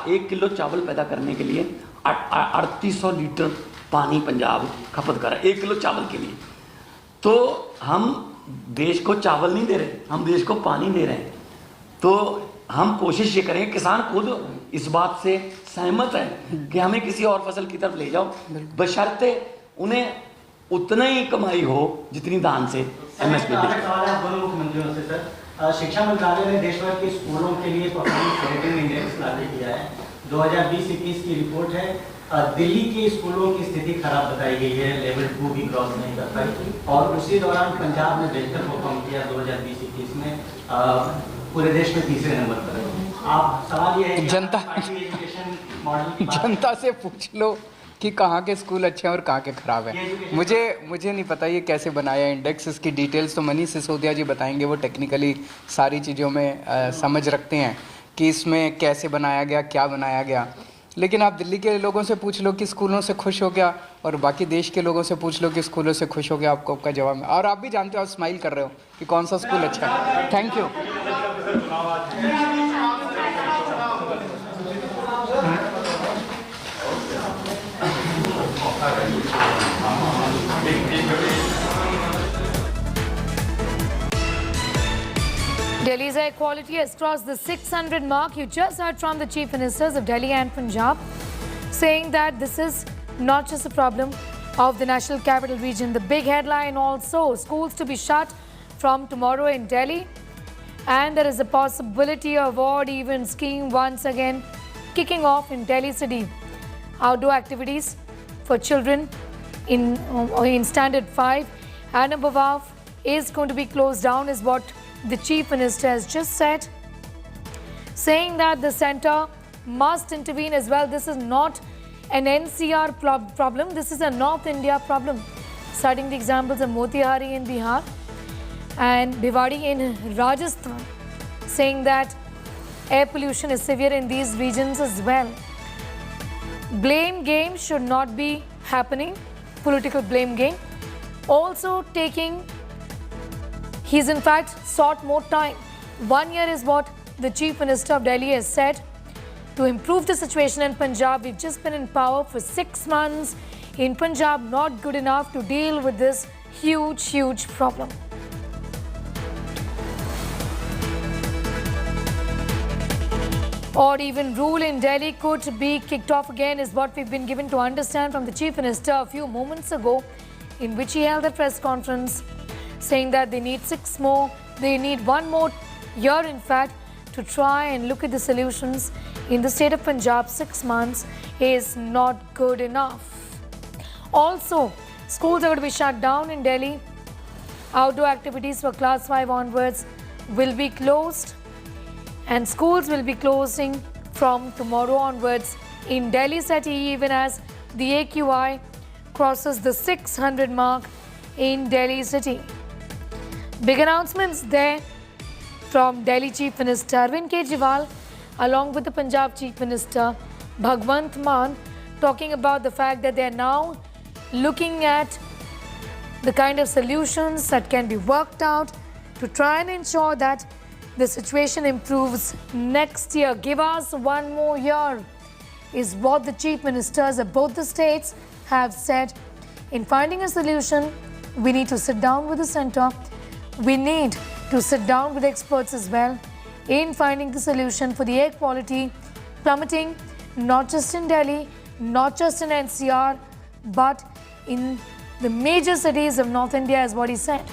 1 किलो चावल पैदा करने के लिए 3800 लीटर पानी पंजाब खपत कर रहा है 1 किलो चावल के लिए। तो हम देश को चावल नहीं दे रहे, हम देश को पानी दे रहे हैं। तो हम कोशिश ये करेंगे, किसान खुद इस बात से सहमत है कि हमें किसी और फसल की तरफ ले जाओ, बशर्ते उन्हें उतना ही कमाई हो जितनी धान से एमएसपी। दोनों मुख्यमंत्रियों से सर, शिक्षा मंत्रालय ने देश भर के स्कूलों के लिए परफॉर्मेंस रेटिंग इंडेक्स लागू किया है। 2020-21 की रिपोर्ट है। दिल्ली के स्कूलों की स्थिति खराब बताई गई है, लेवल 2 भी क्रॉस नहीं कर पाई, और उसी दौरान पंजाब ने बेहतर परफॉर्म किया 2020-21 में, पूरे देश में 3रे नंबर पर। आप सवाल ये है जनता से पूछ लो कि कहाँ के स्कूल अच्छे हैं और कहाँ के ख़राब हैं। मुझे नहीं पता ये कैसे बनाया इंडेक्स, इसकी डिटेल्स तो मनीष सिसोदिया जी बताएंगे। वो टेक्निकली सारी चीज़ों में समझ रखते हैं कि इसमें कैसे बनाया गया, क्या बनाया गया। लेकिन आप दिल्ली के लोगों से पूछ लो कि स्कूलों से खुश हो गया, और बाकी देश के लोगों से पूछ लो कि स्कूलों से खुश हो गया, आपको आपका जवाब। और आप भी जानते हो, आप स्माइल कर रहे हो कि कौन सा स्कूल अच्छा है। Thank you. Delhi's air quality has crossed the 600 mark. You just heard from the Chief Ministers of Delhi and Punjab saying that this is not just a problem of the National Capital Region. The big headline also, schools to be shut from tomorrow in Delhi. And there is a possibility of odd-even scheme once again kicking off in Delhi city. Outdoor activities for children in Standard 5 and above is going to be closed down, is what the Chief Minister has just said, saying that the centre must intervene as well. This is not an NCR problem, this is a North India problem. Citing the examples of Motihari in Bihar and Bhiwadi in Rajasthan, saying that air pollution is severe in these regions as well. Blame game should not be happening, political blame game. Also taking, he's in fact sought more time. 1 year is what the Chief Minister of Delhi has said to improve the situation in Punjab. We've just been in power for 6 months. In Punjab, not good enough to deal with this huge problem. Odd even rule in Delhi could be kicked off again, is what we've been given to understand from the Chief Minister a few moments ago, in which he held a press conference saying that they need 6 more, they need 1 more year in fact to try and look at the solutions in the state of Punjab. 6 months is not good enough. Also, schools are going to be shut down in Delhi. Outdoor activities for class 5 onwards will be closed, and schools will be closing from tomorrow onwards in Delhi city, even as the AQI crosses the 600 mark in Delhi city. Big announcements there from Delhi Chief Minister Arvind Kejriwal along with the Punjab Chief Minister Bhagwant Mann, talking about the fact that they are now looking at the kind of solutions that can be worked out to try and ensure that the situation improves next year. Give us 1 more year is what the Chief Ministers of both the states have said. In finding a solution, we need to sit down with the centre. We need to sit down with experts as well in finding the solution for the air quality plummeting, not just in Delhi, not just in NCR, but in the major cities of North India, is what he said.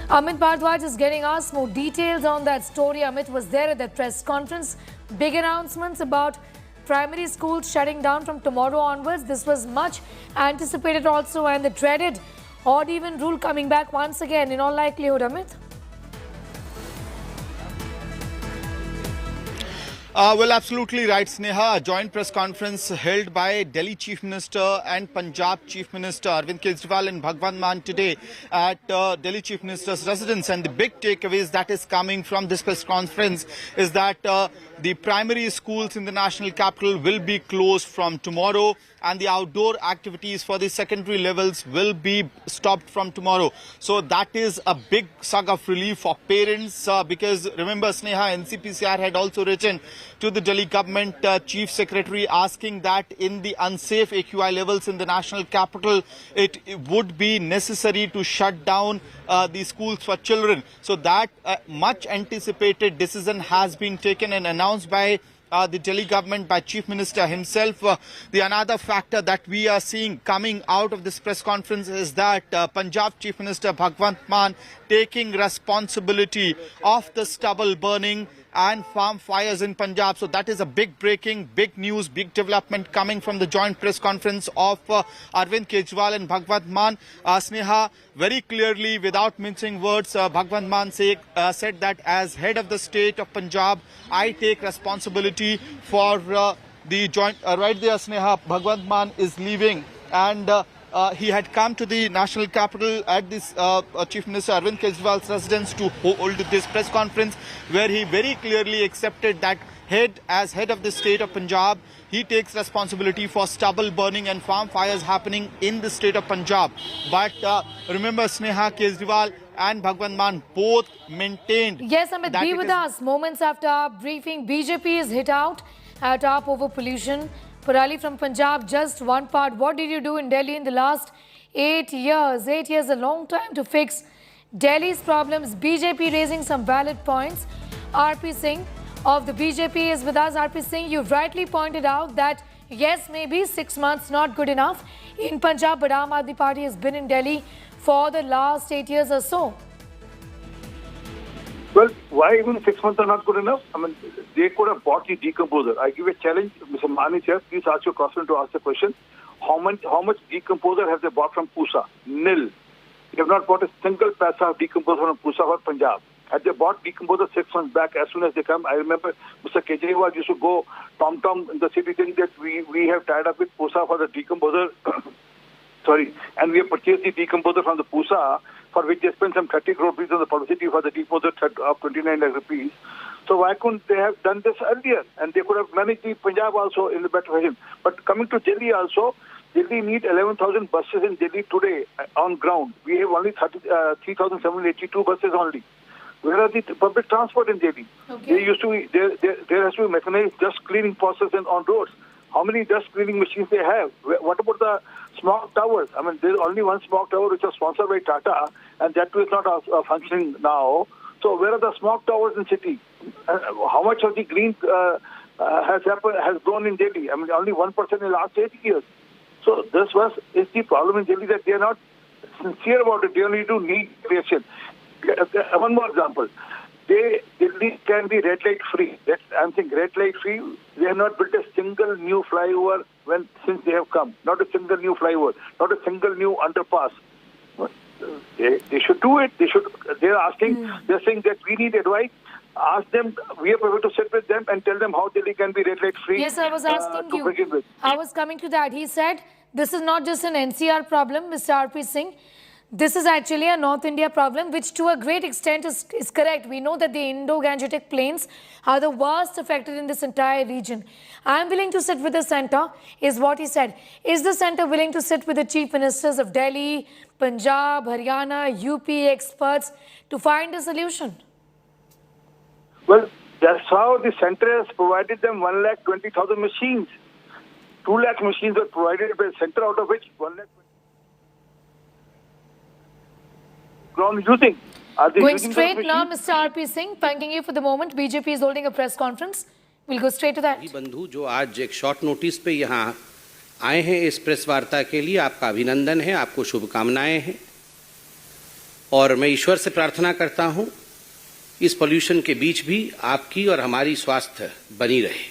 Amit Bhardwaj is getting us more details on that story. Amit was there at that press conference. Big announcements about primary schools shutting down from tomorrow onwards. This was much anticipated also, and the dreaded odd even rule coming back once again in all likelihood, Amit. Well, absolutely right, Sneha. A joint press conference held by Delhi Chief Minister and Punjab Chief Minister Arvind Kejriwal and Bhagwant Mann today at Delhi Chief Minister's residence. And the big takeaways that is coming from this press conference is that the primary schools in the national capital will be closed from tomorrow, and the outdoor activities for the secondary levels will be stopped from tomorrow. So that is a big sigh of relief for parents because remember, Sneha, NCPCR had also written to the Delhi government chief secretary asking that in the unsafe AQI levels in the national capital, it would be necessary to shut down the schools for children. So that much anticipated decision has been taken and announced by the Delhi government, by Chief Minister himself. The another factor that we are seeing coming out of this press conference is that Punjab Chief Minister Bhagwant Mann taking responsibility of the stubble burning and farm fires in Punjab. So that is a big breaking, big news, big development coming from the joint press conference of Arvind Kejriwal and Bhagwant Mann. Sneha, very clearly, without mincing words, Bhagwant Mann said that as head of the state of Punjab, I take responsibility for the joint... right there, Sneha, Bhagwant Mann is leaving, and he had come to the national capital at this Chief Minister Arvind Kejriwal's residence to hold this press conference, where he very clearly accepted that as head of the state of Punjab, he takes responsibility for stubble burning and farm fires happening in the state of Punjab. But remember, Sneha, Kejriwal and Bhagwant Mann both maintained... Yes, Amit, be with us. Moments after our briefing, BJP is hit out at AAP over pollution. Parali from Punjab, just one part. What did you do in Delhi in the last 8 years. 8 years, a long time to fix Delhi's problems. BJP raising some valid points. RP Singh of the BJP is with us. RP Singh, you rightly pointed out that yes, maybe 6 months not good enough in Punjab, but Aam Aadmi Party has been in Delhi for the last 8 years or so. Well, why even 6 months are not good enough? I mean, they could have bought the decomposer. I give a challenge, Mr. Mani sir, please ask your question to ask the question. How much decomposer have they bought from Pusa? Nil. They have not bought a single paisa of decomposer from Pusa or Punjab. Had they bought decomposer 6 months back, as soon as they come, I remember Mr. Kejriwal used to go tom-tom in the city saying that we have tied up with Pusa for the decomposer. Sorry, and we have purchased the decomposer from the Pusa, for which they spent some 30 crore rupees on the publicity for the decomposer of 29 lakh rupees. So why couldn't they have done this earlier? And they could have managed the Punjab also in a better fashion. But coming to Delhi also, Delhi need 11,000 buses in Delhi today on ground. We have only 3,782 buses only. Where are the public transport in Delhi? Okay. There used to be, there has to be mechanized dust cleaning process on roads. How many dust cleaning machines they have? What about the smog towers? I mean, there's only one smog tower which is sponsored by Tata, and that too is not functioning now. So where are the smog towers in city? How much of the green has grown in Delhi? I mean, only 1% in the last 8 years. So this is the problem in Delhi, that they are not sincere about it. They only do need creation. One more example. Delhi can be red light free. I'm saying red light free. They have not built a single new flyover since they have come. Not a single new flyover. Not a single new underpass. They should do it. They're asking. They're saying that we need advice. Ask them. We are prepared to sit with them and tell them how Delhi can be red light free. Yes, I was asking you. I was coming to that. He said this is not just an NCR problem, Mr. RP Singh. This is actually a North India problem, which to a great extent is correct. We know that the Indo-Gangetic plains are the worst affected in this entire region. I am willing to sit with the centre, is what he said. Is the centre willing to sit with the chief ministers of Delhi, Punjab, Haryana, UP experts to find a solution? Well, that's how the centre has provided them 1,20,000 machines. 2 lakh machines were provided by the centre, out of which 1,20,000 ground using. Going straight now, Mr. RP Singh, thanking you for the moment. BJP is holding a press conference. We'll go straight to that. बंधु जो आज एक short notice पे यहाँ आए हैं इस press वार्ता के लिए, आपका अभिनंदन है, आपको शुभकामनाएं हैं और मैं ईश्वर से प्रार्थना करता हूँ इस पोल्यूशन के बीच भी आपकी और हमारी स्वास्थ्य बनी रहे।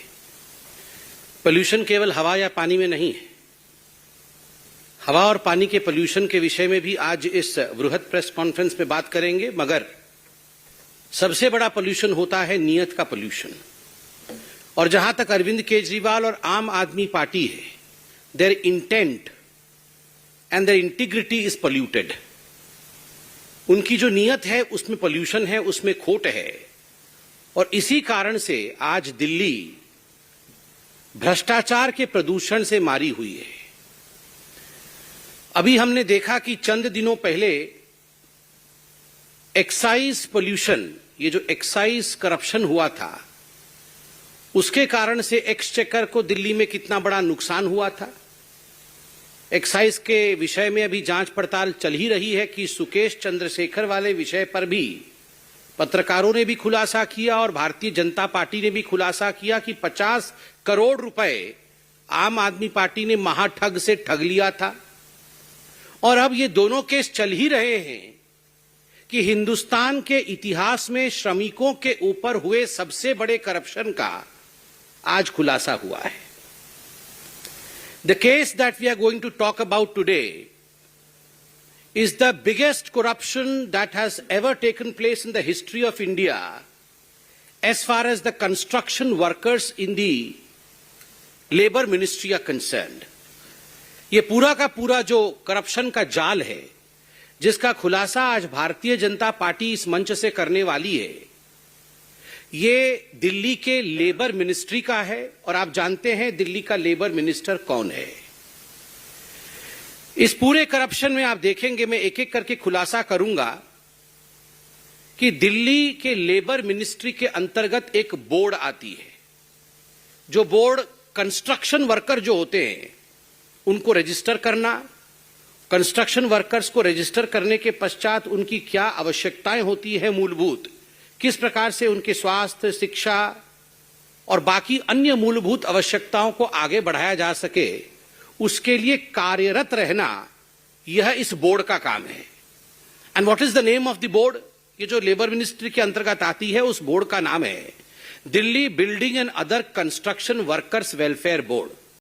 पोल्यूशन केवल हवा या पानी में नहीं है, हवा और पानी के पोल्यूशन के विषय में भी आज इस वृहद प्रेस कॉन्फ्रेंस में बात करेंगे, मगर सबसे बड़ा पोल्यूशन होता है नीयत का पोल्यूशन। और जहां तक अरविंद केजरीवाल और आम आदमी पार्टी है, their intent and their integrity is polluted. उनकी जो नीयत है उसमें पोल्यूशन है, उसमें खोट है और इसी कारण से आज दिल्ली भ्रष्टाचार के प्रदूषण से मारी हुई है। अभी हमने देखा कि चंद दिनों पहले एक्साइज पोल्यूशन, ये जो एक्साइज करप्शन हुआ था, उसके कारण से एक्सचेकर को दिल्ली में कितना बड़ा नुकसान हुआ था। एक्साइज के विषय में अभी जांच पड़ताल चल ही रही है कि सुकेश चंद्रशेखर वाले विषय पर भी पत्रकारों ने भी खुलासा किया और भारतीय जनता पार्टी ने भी खुलासा किया कि 50 करोड़ रुपए आम आदमी पार्टी ने महाठग से ठग लिया था। और अब ये दोनों केस चल ही रहे हैं कि हिंदुस्तान के इतिहास में श्रमिकों के ऊपर हुए सबसे बड़े करप्शन का आज खुलासा हुआ है। The case that we are going to talk about today is the biggest corruption that has ever taken place in the history of India as far as the construction workers in the labor ministry are concerned. ये पूरा का पूरा जो corruption का जाल है, जिसका खुलासा आज भारतीय जनता पार्टी इस मंच से करने वाली है, ये दिल्ली के लेबर मिनिस्ट्री का है और आप जानते हैं दिल्ली का लेबर मिनिस्टर कौन है। इस पूरे करप्शन में आप देखेंगे, मैं एक एक करके खुलासा करूंगा कि दिल्ली के लेबर मिनिस्ट्री के अंतर्गत एक बोर्ड आती है, जो बोर्ड कंस्ट्रक्शन वर्कर जो होते हैं उनको रजिस्टर करना, कंस्ट्रक्शन वर्कर्स को रजिस्टर करने के पश्चात उनकी क्या आवश्यकताएं होती है मूलभूत, किस प्रकार से उनके स्वास्थ्य, शिक्षा और बाकी अन्य मूलभूत आवश्यकताओं को आगे बढ़ाया जा सके, उसके लिए कार्यरत रहना यह इस बोर्ड का काम है। And what is the name of the board? ये जो लेबर मिनिस्ट्री के अंतर्गत आती है उस बोर्ड का नाम है Delhi building and other construction workers welfare board.